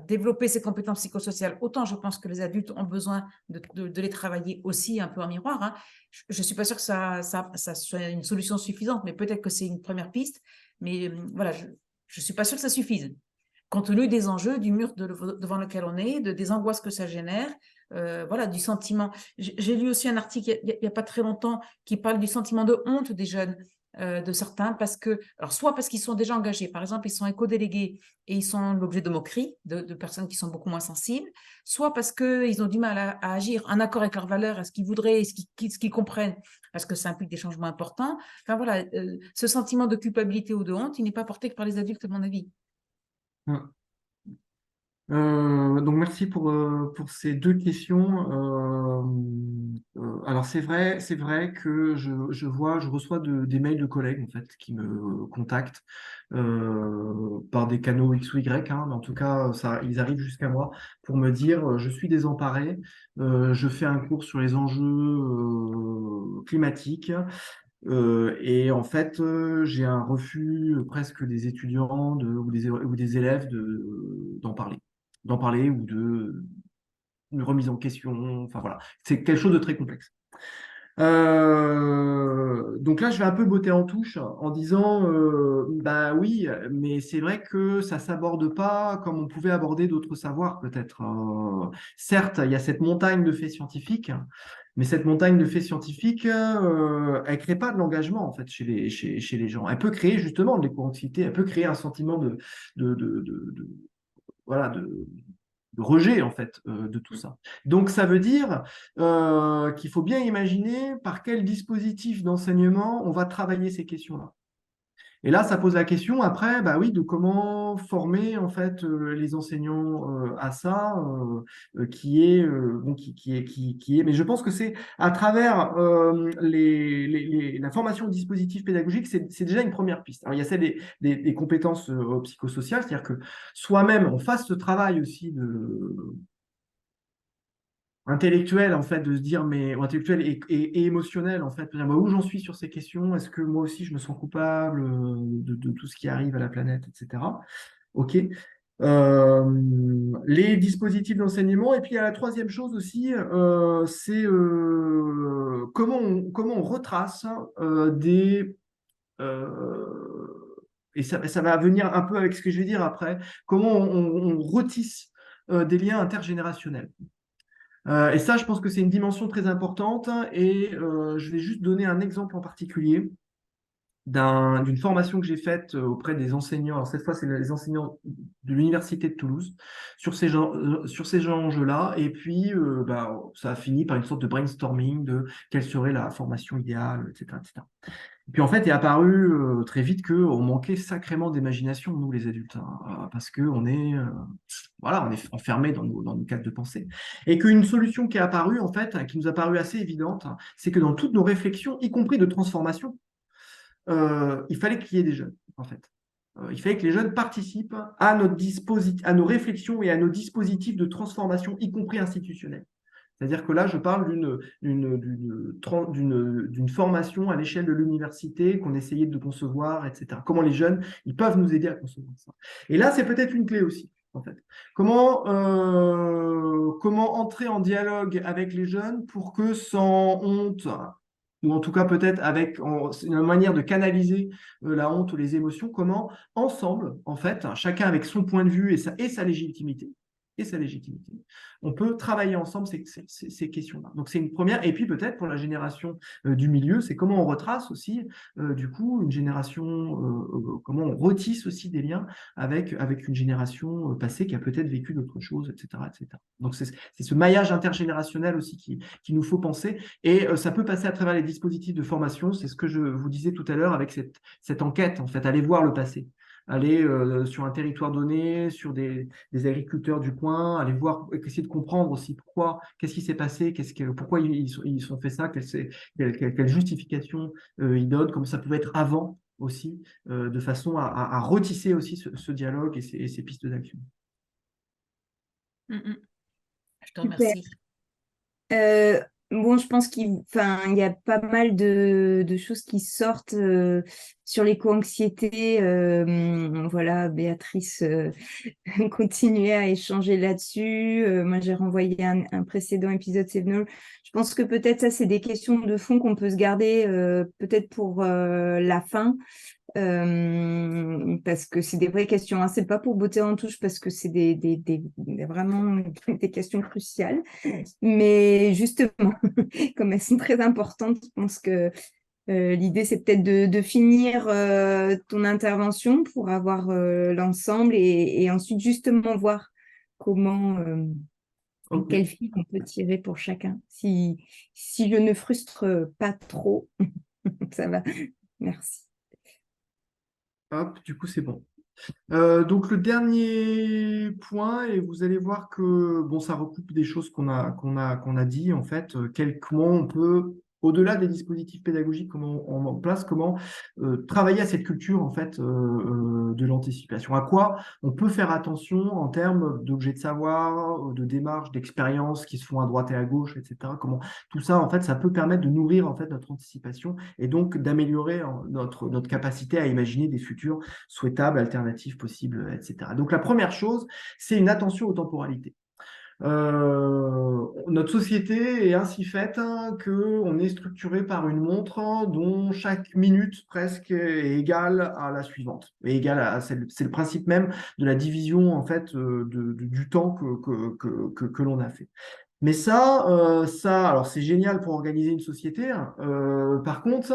développer ces compétences psychosociales, autant je pense que les adultes ont besoin de les travailler aussi un peu en miroir, hein. Je ne suis pas sûre que ça soit une solution suffisante, mais peut-être que c'est une première piste. Mais voilà, je ne suis pas sûre que ça suffise compte tenu des enjeux, du mur devant lequel on est, des angoisses que ça génère, voilà, du sentiment. J'ai lu aussi un article il n'y a pas très longtemps qui parle du sentiment de honte des jeunes, de certains, alors soit parce qu'ils sont déjà engagés, par exemple, ils sont éco-délégués et ils sont l'objet de moqueries de personnes qui sont beaucoup moins sensibles, soit parce qu'ils ont du mal à agir en accord avec leurs valeurs, à ce qu'ils voudraient, ce qu'ils comprennent, parce que ça implique des changements importants. Enfin voilà, ce sentiment de culpabilité ou de honte, il n'est pas porté que par les adultes, à mon avis. Hum. Donc merci pour ces deux questions. Alors c'est vrai que je reçois des mails de collègues en fait qui me contactent par des canaux X ou Y, hein, mais en tout cas ils arrivent jusqu'à moi pour me dire je suis désemparé, je fais un cours sur les enjeux climatiques. Et en fait, j'ai un refus presque des étudiants ou des élèves d'en parler. d'en parler ou une remise en question. Enfin voilà, c'est quelque chose de très complexe. Donc là, je vais un peu botter en touche en disant, bah oui, mais c'est vrai que ça s'aborde pas comme on pouvait aborder d'autres savoirs peut-être. Certes, il y a cette montagne de faits scientifiques, mais cette montagne de faits scientifiques, elle crée pas de l'engagement en fait chez les gens. Elle peut créer justement de l'éco-anxiété, elle peut créer un sentiment voilà, de rejet en fait de tout ça. Donc ça veut dire qu'il faut bien imaginer par quel dispositif d'enseignement on va travailler ces questions-là. Et là, ça pose la question après, bah oui, de comment former en fait les enseignants à ça, qui est. Mais je pense que c'est à travers la formation au dispositif pédagogique, c'est déjà une première piste. Alors il y a celle des compétences psychosociales, c'est-à-dire que soi-même on fasse ce travail aussi intellectuel en fait de se dire mais ou intellectuel et émotionnel en fait de dire, bah, où j'en suis sur ces questions, est-ce que moi aussi je me sens coupable de tout ce qui arrive à la planète, etc. Ok. Les dispositifs d'enseignement et puis il y a la troisième chose aussi, c'est comment on retrace des et ça va venir un peu avec ce que je vais dire après, comment on retisse des liens intergénérationnels. Et ça, je pense que c'est une dimension très importante. Et je vais juste donner un exemple en particulier d'une formation que j'ai faite auprès des enseignants. Alors cette fois, c'est les enseignants de l'Université de Toulouse sur ces enjeux-là. Et puis, bah, ça a fini par une sorte de brainstorming de quelle serait la formation idéale, etc., etc. Et puis en fait, est apparu très vite qu'on manquait sacrément d'imagination, nous les adultes, hein, parce qu'on est, voilà, on est enfermé dans nos cadres de pensée. Et qu'une solution qui est apparue, en fait, qui nous a paru assez évidente, c'est que dans toutes nos réflexions, y compris de transformation, il fallait qu'il y ait des jeunes, en fait. Il fallait que les jeunes participent à nos réflexions et à nos dispositifs de transformation, y compris institutionnels. C'est-à-dire que là, je parle d'une formation à l'échelle de l'université qu'on essayait de concevoir, etc. Comment les jeunes, ils peuvent nous aider à concevoir ça. Et là, c'est peut-être une clé aussi, en fait. Comment entrer en dialogue avec les jeunes pour que sans honte, ou en tout cas peut-être avec une manière de canaliser la honte ou les émotions, comment ensemble, en fait, chacun avec son point de vue et sa légitimité, on peut travailler ensemble ces questions-là. Donc, c'est une première. Et puis, peut-être pour la génération du milieu, c'est comment on retrace aussi, du coup, une génération, comment on retisse aussi des liens avec une génération passée qui a peut-être vécu d'autres choses, etc., etc. Donc, c'est ce maillage intergénérationnel aussi qu'il nous faut penser. Et ça peut passer à travers les dispositifs de formation. C'est ce que je vous disais tout à l'heure avec cette enquête, en fait, aller voir le passé. Aller sur un territoire donné, sur des agriculteurs du coin, aller voir, essayer de comprendre aussi pourquoi, qu'est-ce qui s'est passé, pourquoi ils ont fait ça, quelle justification ils donnent, comme ça pouvait être avant aussi, de façon à retisser aussi ce dialogue et ces pistes d'action. Je te Super. remercie. Bon, je pense qu'il y a pas mal de choses qui sortent sur l'éco-anxiété. Voilà, Béatrice continuait à échanger là-dessus. Moi, j'ai renvoyé un précédent épisode Save No. Je pense que peut-être ça, c'est des questions de fond qu'on peut se garder peut-être pour la fin. Parce que c'est des vraies questions, hein. C'est pas pour botter en touche parce que c'est vraiment des questions cruciales, mais justement comme elles sont très importantes, je pense que l'idée c'est peut-être de finir ton intervention pour avoir l'ensemble et ensuite justement voir comment quel fil on peut tirer pour chacun si je ne frustre pas trop. Ça va, merci. Hop, du coup, c'est bon. Donc le dernier point, et vous allez voir que bon, ça recoupe des choses qu'on a dit en fait. Comment on peut au-delà des dispositifs pédagogiques comment on met en place, comment travailler à cette culture en fait de l'anticipation. À quoi on peut faire attention en termes d'objets de savoir, de démarches, d'expériences qui se font à droite et à gauche, etc. Comment tout ça en fait, ça peut permettre de nourrir en fait notre anticipation et donc d'améliorer notre capacité à imaginer des futurs souhaitables, alternatifs, possibles, etc. Donc la première chose, c'est une attention aux temporalités. Notre société est ainsi faite qu'on est structuré par une montre dont chaque minute presque est égale à la suivante. Et égale c'est le principe même de la division en fait du temps que l'on a fait. Mais alors c'est génial pour organiser une société. Par contre,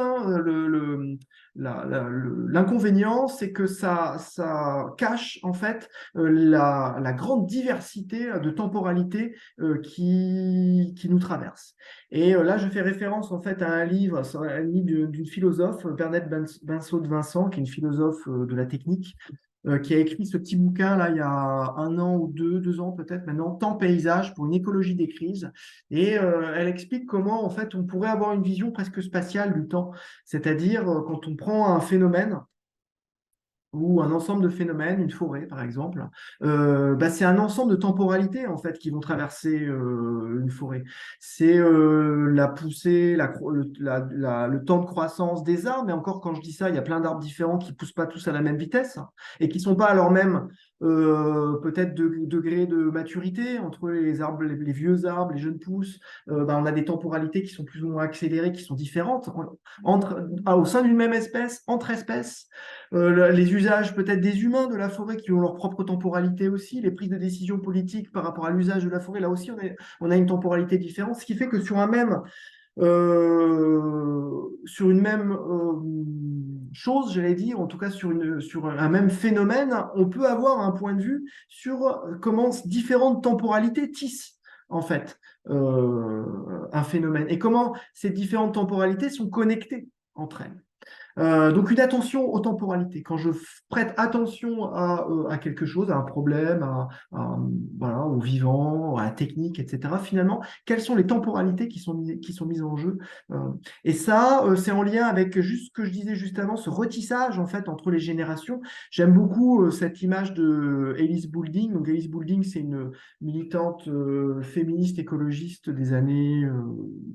l'inconvénient, c'est que ça cache en fait la grande diversité de temporalité qui nous traverse. Et là, je fais référence en fait à un livre d'une philosophe, Bernadette Bensaud de Vincent, qui est une philosophe de la technique, qui a écrit ce petit bouquin là il y a 1 an ou 2 ans peut-être maintenant, Temps paysage pour une écologie des crises. Et elle explique comment en fait on pourrait avoir une vision presque spatiale du temps, c'est-à-dire quand on prend un phénomène ou un ensemble de phénomènes, une forêt par exemple, c'est un ensemble de temporalités en fait qui vont traverser une forêt. C'est la poussée, le temps de croissance des arbres, mais encore quand je dis ça, il y a plein d'arbres différents qui poussent pas tous à la même vitesse et qui sont pas à leur même peut-être degré de maturité entre les arbres, les vieux arbres, les jeunes pousses. On a des temporalités qui sont plus ou moins accélérées, qui sont différentes au sein d'une même espèce, entre espèces. Les usages peut-être des humains de la forêt qui ont leur propre temporalité aussi, les prises de décision politiques par rapport à l'usage de la forêt, là aussi on a une temporalité différente, ce qui fait que sur une même chose, j'allais dire, en tout cas sur un même phénomène, on peut avoir un point de vue sur comment différentes temporalités tissent en fait un phénomène et comment ces différentes temporalités sont connectées entre elles. Donc une attention aux temporalités. Quand je prête attention à quelque chose, à un problème, voilà, au vivant, à la technique, etc., finalement, quelles sont les temporalités qui sont mises en jeu et ça, c'est en lien avec juste ce que je disais juste avant, ce retissage en fait entre les générations. J'aime beaucoup cette image de Alice Boulding. Donc Alice Boulding, c'est une militante féministe écologiste des années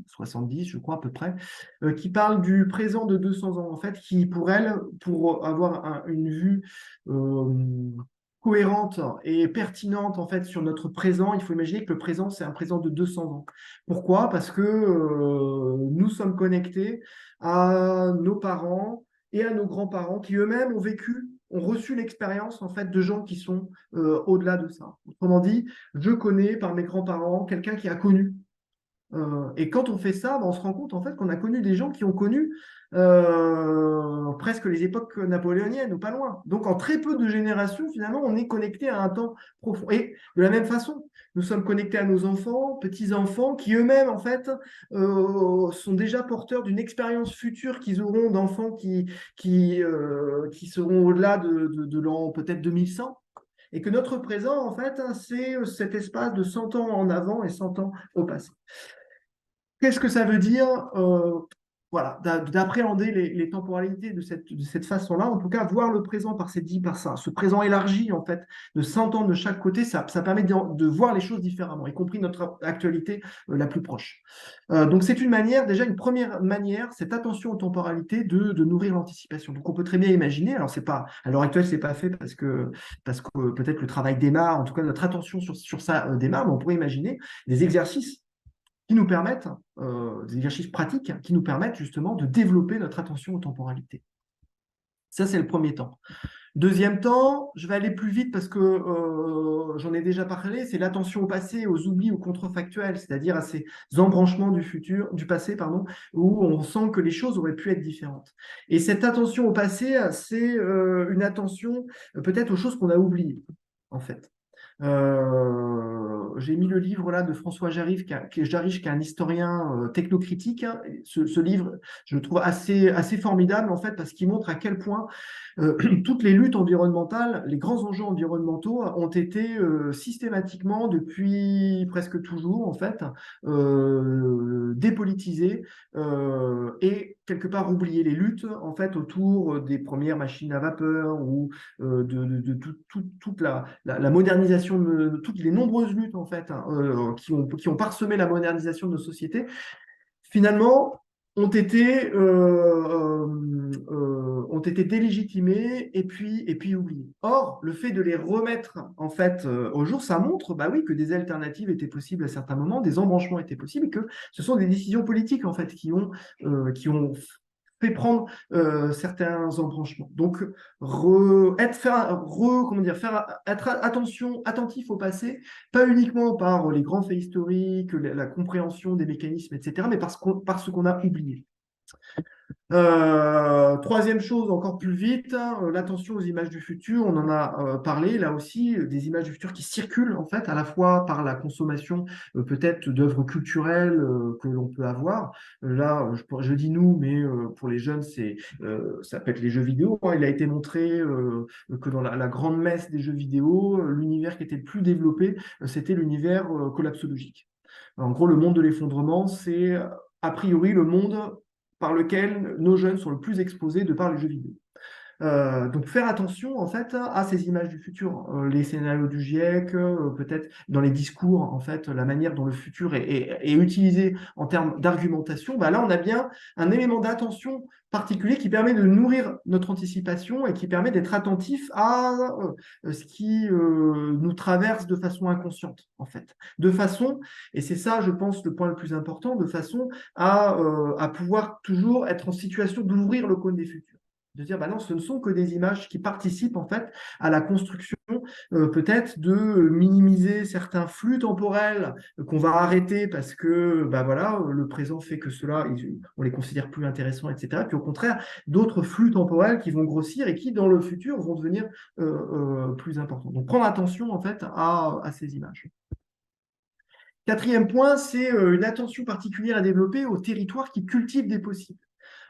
70, je crois à peu près, qui parle du présent de 200 ans, en fait, qui pour elle, pour avoir une vue cohérente et pertinente en fait sur notre présent, il faut imaginer que le présent, c'est un présent de 200 ans. Pourquoi? Parce que nous sommes connectés à nos parents et à nos grands-parents qui eux-mêmes ont reçu l'expérience en fait de gens qui sont au-delà de ça. Autrement dit, je connais par mes grands-parents quelqu'un qui a connu. Et quand on fait ça, on se rend compte en fait qu'on a connu des gens qui ont connu presque les époques napoléoniennes ou pas loin. Donc en très peu de générations, finalement, on est connecté à un temps profond. Et de la même façon, nous sommes connectés à nos enfants, petits-enfants, qui eux-mêmes, en fait, sont déjà porteurs d'une expérience future qu'ils auront d'enfants qui seront au-delà de l'an peut-être 2100. Et que notre présent, en fait, c'est cet espace de 100 ans en avant et 100 ans au passé. Qu'est-ce que ça veut dire voilà, d'appréhender les temporalités de cette façon-là, en tout cas, voir le présent par ça, ce présent élargi, en fait, de 100 ans de chaque côté, ça permet de voir les choses différemment, y compris notre actualité la plus proche. Donc, c'est déjà une première manière, cette attention aux temporalités, de nourrir l'anticipation. Donc, on peut très bien imaginer, alors à l'heure actuelle, c'est pas fait parce que peut-être le travail démarre, en tout cas, notre attention sur ça démarre, mais on pourrait imaginer des exercices qui nous permettent, des exercices pratiques qui nous permettent justement de développer notre attention aux temporalités. Ça, c'est le premier temps. Deuxième temps, je vais aller plus vite parce que j'en ai déjà parlé, c'est l'attention au passé, aux oublis, aux contrefactuels, c'est-à-dire à ces embranchements du passé, où on sent que les choses auraient pu être différentes. Et cette attention au passé, c'est une attention peut-être aux choses qu'on a oubliées, en fait. J'ai mis le livre là de François Jarriche, qui est un historien technocritique. Ce livre, je le trouve assez formidable en fait parce qu'il montre à quel point toutes les luttes environnementales, les grands enjeux environnementaux ont été systématiquement depuis presque toujours en fait dépolitiser et quelque part oublier les luttes en fait autour des premières machines à vapeur ou toute la modernisation de toutes les nombreuses luttes en fait qui ont parsemé la modernisation de nos sociétés. Finalement, ont été, ont été délégitimés et puis oubliés. Or, le fait de les remettre en fait au jour, ça montre bah oui, que des alternatives étaient possibles à certains moments, des embranchements étaient possibles, et que ce sont des décisions politiques en fait qui ont fait prendre certains embranchements. Donc, être attentif au passé, pas uniquement par les grands faits historiques, la compréhension des mécanismes, etc., mais par ce qu'on a oublié. Troisième chose, encore plus vite, l'attention aux images du futur. On en a parlé là aussi, des images du futur qui circulent en fait à la fois par la consommation peut-être d'œuvres culturelles que l'on peut avoir. Là, je dis nous, mais pour les jeunes, ça peut être les jeux vidéo. Il a été montré que dans la grande messe des jeux vidéo, l'univers qui était le plus développé, c'était l'univers collapsologique. En gros, le monde de l'effondrement, c'est a priori le monde par lequel nos jeunes sont le plus exposés de par les jeux vidéo. Donc faire attention en fait à ces images du futur, les scénarios du GIEC, peut-être dans les discours en fait, la manière dont le futur est utilisé en termes d'argumentation. Bah là, on a bien un élément d'attention particulier qui permet de nourrir notre anticipation et qui permet d'être attentif à ce qui nous traverse de façon inconsciente en fait, de façon, et c'est ça, je pense, le point le plus important, de façon à pouvoir toujours être en situation d'ouvrir le cône des futurs. De dire, bah non, ce ne sont que des images qui participent en fait à la construction, peut-être de minimiser certains flux temporels qu'on va arrêter parce que, bah voilà, le présent fait que cela, on les considère plus intéressants, etc. Puis au contraire, d'autres flux temporels qui vont grossir et qui, dans le futur, vont devenir plus importants. Donc prendre attention en fait à ces images. Quatrième point, c'est une attention particulière à développer aux territoires qui cultivent des possibles.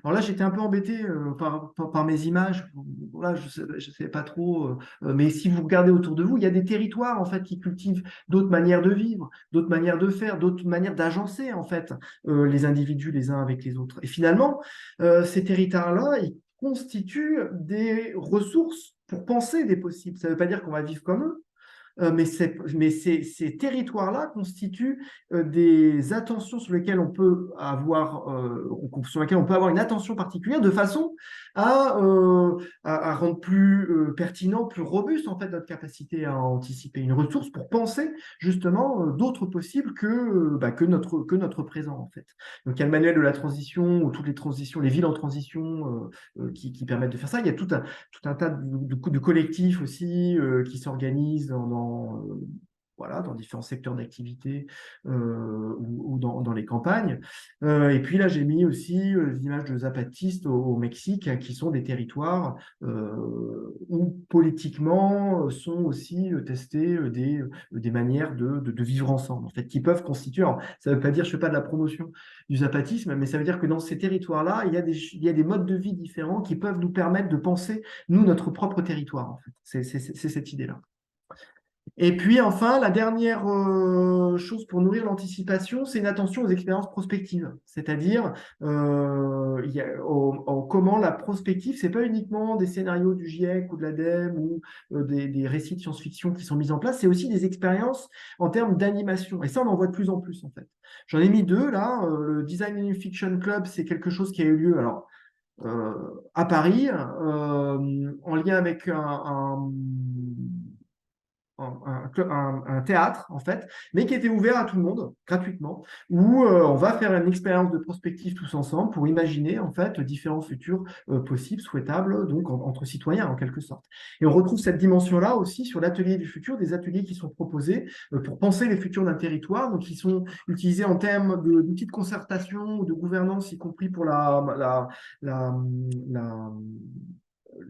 Alors là, j'étais un peu embêté par mes images. Voilà, je ne sais pas trop, mais si vous regardez autour de vous, il y a des territoires en fait qui cultivent d'autres manières de vivre, d'autres manières de faire, d'autres manières d'agencer en fait les individus les uns avec les autres. Et finalement, ces territoires-là, ils constituent des ressources pour penser des possibles. Ça ne veut pas dire qu'on va vivre comme eux. Mais ces territoires-là constituent des attentions sur lesquelles on peut avoir, une attention particulière de façon à rendre plus pertinent, plus robuste en fait notre capacité à anticiper, une ressource pour penser justement d'autres possibles que notre présent en fait. Donc il y a le manuel de la transition ou toutes les transitions, les villes en transition qui permettent de faire ça. Il y a tout un tas de collectifs aussi qui s'organisent dans différents secteurs d'activité ou dans les campagnes. Et puis là, j'ai mis aussi les images de zapatistes au Mexique, qui sont des territoires où politiquement sont aussi testées des manières de vivre ensemble, en fait, qui peuvent constituer. Alors, ça ne veut pas dire, je ne fais pas de la promotion du zapatisme, mais ça veut dire que dans ces territoires-là, il y a des modes de vie différents qui peuvent nous permettre de penser, nous, notre propre territoire, en fait. C'est cette idée-là. Et puis enfin, la dernière chose pour nourrir l'anticipation, c'est une attention aux expériences prospectives. C'est-à-dire comment la prospective, c'est pas uniquement des scénarios du GIEC ou de l'ADEME ou des récits de science-fiction qui sont mis en place, c'est aussi des expériences en termes d'animation. Et ça, on en voit de plus en plus en fait. J'en ai mis deux là. Le Design and Fiction Club, c'est quelque chose qui a eu lieu alors à Paris en lien avec un théâtre, en fait, mais qui était ouvert à tout le monde, gratuitement, où on va faire une expérience de prospective tous ensemble pour imaginer, en fait, différents futurs possibles, souhaitables, donc entre citoyens, en quelque sorte. Et on retrouve cette dimension-là aussi sur l'atelier du futur, des ateliers qui sont proposés pour penser les futurs d'un territoire, donc qui sont utilisés en termes d'outils de concertation ou de gouvernance, y compris pour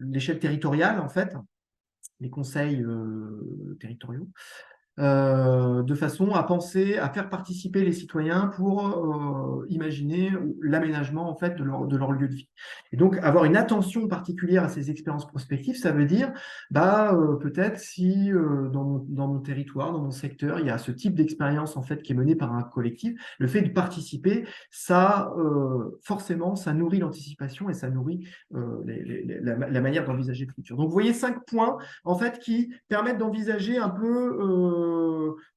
l'échelle territoriale, en fait, les conseils territoriaux. de façon à penser, à faire participer les citoyens pour imaginer l'aménagement en fait de leur lieu de vie. Et donc avoir une attention particulière à ces expériences prospectives, ça veut dire peut-être si dans mon territoire, dans mon secteur, il y a ce type d'expérience en fait qui est menée par un collectif, le fait de participer, ça forcément ça nourrit l'anticipation et ça nourrit la manière d'envisager le futur. Donc vous voyez 5 points en fait qui permettent d'envisager un peu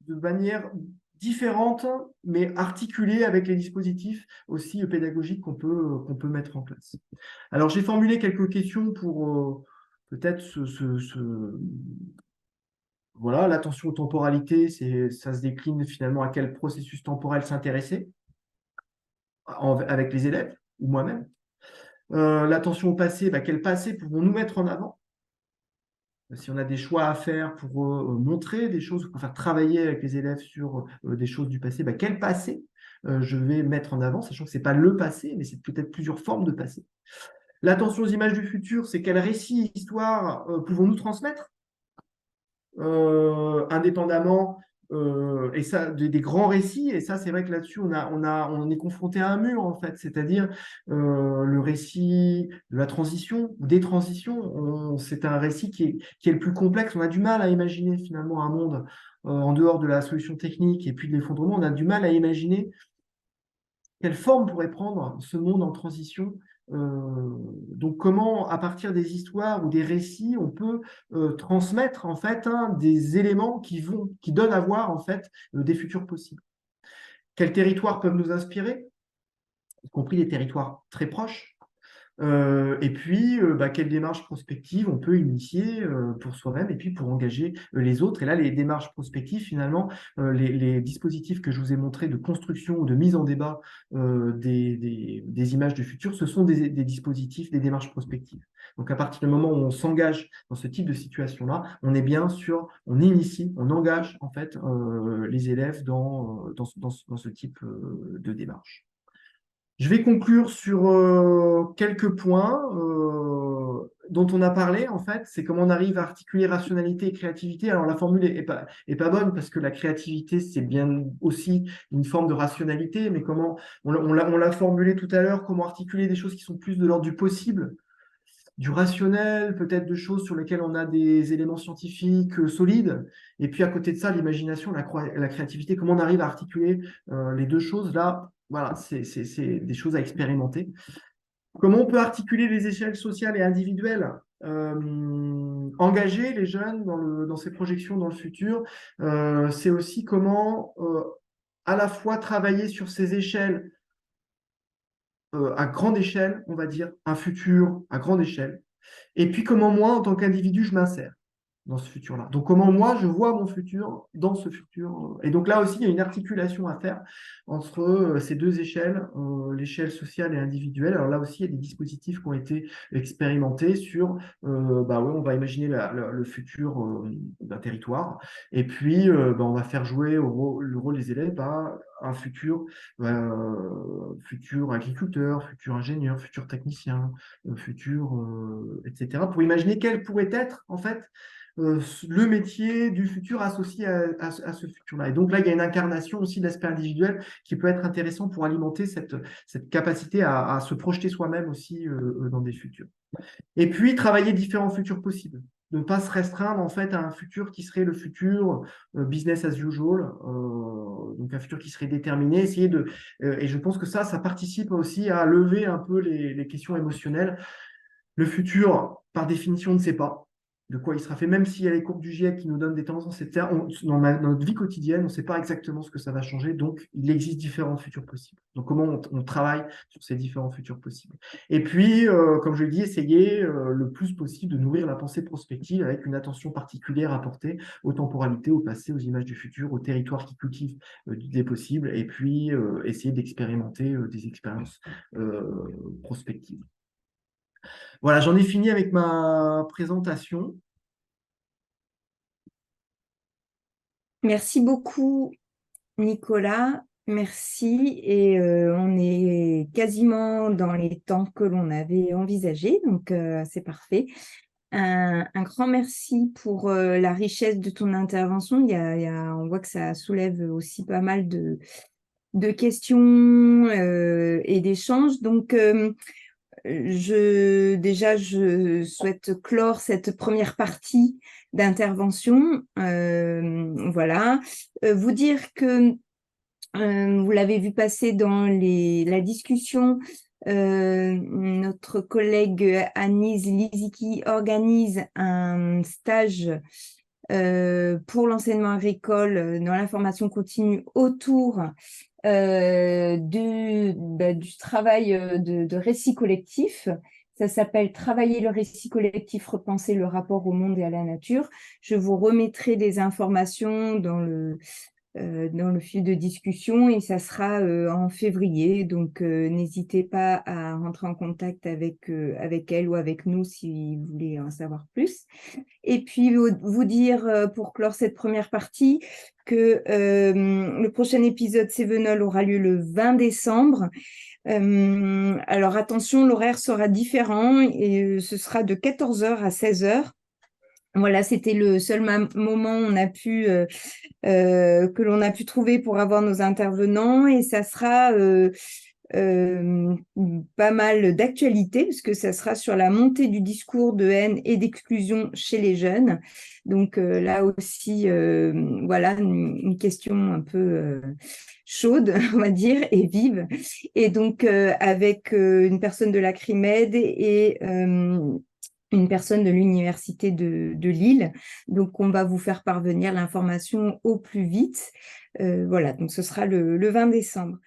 de manière différente, mais articulée avec les dispositifs aussi pédagogiques qu'on peut mettre en place. Alors, j'ai formulé quelques questions pour peut-être voilà, l'attention aux temporalités, ça se décline finalement à quel processus temporel s'intéresser avec les élèves ou moi-même. L'attention au passé, quel passé pouvons-nous mettre en avant? Si on a des choix à faire pour montrer des choses, pour faire travailler avec les élèves sur des choses du passé, quel passé je vais mettre en avant, sachant que ce n'est pas le passé, mais c'est peut-être plusieurs formes de passé. L'attention aux images du futur, c'est quel récit, histoire pouvons-nous transmettre indépendamment et ça, des grands récits, et ça c'est vrai que là-dessus on est confronté à un mur en fait, c'est-à-dire le récit de la transition ou des transitions, c'est un récit qui est le plus complexe, on a du mal à imaginer finalement un monde en dehors de la solution technique et puis de l'effondrement, on a du mal à imaginer quelle forme pourrait prendre ce monde en transition. Donc comment, à partir des histoires ou des récits, on peut transmettre en fait des éléments qui donnent à voir en fait des futurs possibles. Quels territoires peuvent nous inspirer, y compris des territoires très proches. Et puis, quelle démarche prospective on peut initier pour soi-même et puis pour engager les autres. Et là, les démarches prospectives, finalement, les dispositifs que je vous ai montrés de construction ou de mise en débat des images du futur, ce sont des dispositifs, des démarches prospectives. Donc, à partir du moment où on s'engage dans ce type de situation-là, on est bien sûr, on initie, on engage en fait les élèves dans ce type de démarche. Je vais conclure sur quelques points dont on a parlé, en fait, c'est comment on arrive à articuler rationalité et créativité. Alors, la formule est pas bonne parce que la créativité, c'est bien aussi une forme de rationalité, mais comment, on l'a formulé tout à l'heure, comment articuler des choses qui sont plus de l'ordre du possible, du rationnel, peut-être de choses sur lesquelles on a des éléments scientifiques solides, et puis à côté de ça, l'imagination, la créativité, comment on arrive à articuler les deux choses là. Voilà, c'est des choses à expérimenter. Comment on peut articuler les échelles sociales et individuelles, engager les jeunes dans ces projections dans le futur, c'est aussi comment à la fois travailler sur ces échelles à grande échelle, on va dire, un futur à grande échelle, et puis comment moi, en tant qu'individu, je m'insère dans ce futur-là. Donc, comment moi, je vois mon futur dans ce futur. Et donc là aussi, il y a une articulation à faire entre ces deux échelles, l'échelle sociale et individuelle. Alors là aussi, il y a des dispositifs qui ont été expérimentés sur, on va imaginer le futur d'un territoire, et puis on va faire jouer le rôle des élèves à un futur agriculteur, futur ingénieur, futur technicien, etc., pour imaginer quel pourrait être, en fait, le métier du futur associé à ce futur-là. Et donc là, il y a une incarnation aussi de l'aspect individuel qui peut être intéressant pour alimenter cette capacité à se projeter soi-même aussi dans des futurs. Et puis, travailler différents futurs possibles. Ne pas se restreindre en fait à un futur qui serait le futur business as usual, donc un futur qui serait déterminé, et je pense que ça participe aussi à lever un peu les questions émotionnelles. Le futur, par définition, on ne sait pas de quoi il sera fait, même s'il y a les courbes du GIEC qui nous donnent des tendances, etc. Dans notre vie quotidienne, on ne sait pas exactement ce que ça va changer, donc il existe différents futurs possibles. Donc comment on travaille sur ces différents futurs possibles. Et puis, comme je l'ai dit, essayer le plus possible de nourrir la pensée prospective avec une attention particulière apportée aux temporalités, au passé, aux images du futur, aux territoires qui cultivent des possibles, et puis essayer d'expérimenter des expériences prospectives. Voilà, j'en ai fini avec ma présentation. Merci beaucoup, Nicolas. Merci. Et on est quasiment dans les temps que l'on avait envisagés, donc c'est parfait. un grand merci pour la richesse de ton intervention. On voit que ça soulève aussi pas mal de questions et d'échanges. Donc, je souhaite clore cette première partie d'intervention. Voilà. Vous dire que vous l'avez vu passer dans la discussion, notre collègue Anise Liziki organise un stage pour l'enseignement agricole dans la formation continue autour du travail de récit collectif. Ça s'appelle Travailler le récit collectif, repenser le rapport au monde et à la nature. Je vous remettrai des informations dans le fil de discussion et ça sera en février. Donc, n'hésitez pas à rentrer en contact avec elle ou avec nous si vous voulez en savoir plus. Et puis, vous dire, pour clore cette première partie, que le prochain épisode Cévenol aura lieu le 20 décembre. Alors, attention, l'horaire sera différent et ce sera de 14h à 16h. Voilà, c'était le seul moment où que l'on a pu trouver pour avoir nos intervenants et ça sera pas mal d'actualité puisque ça sera sur la montée du discours de haine et d'exclusion chez les jeunes. Donc là aussi, voilà, une question un peu chaude, on va dire, et vive. Et donc avec une personne de la CRIMED et une personne de l'Université de Lille. Donc, on va vous faire parvenir l'information au plus vite. Voilà, donc ce sera le 20 décembre.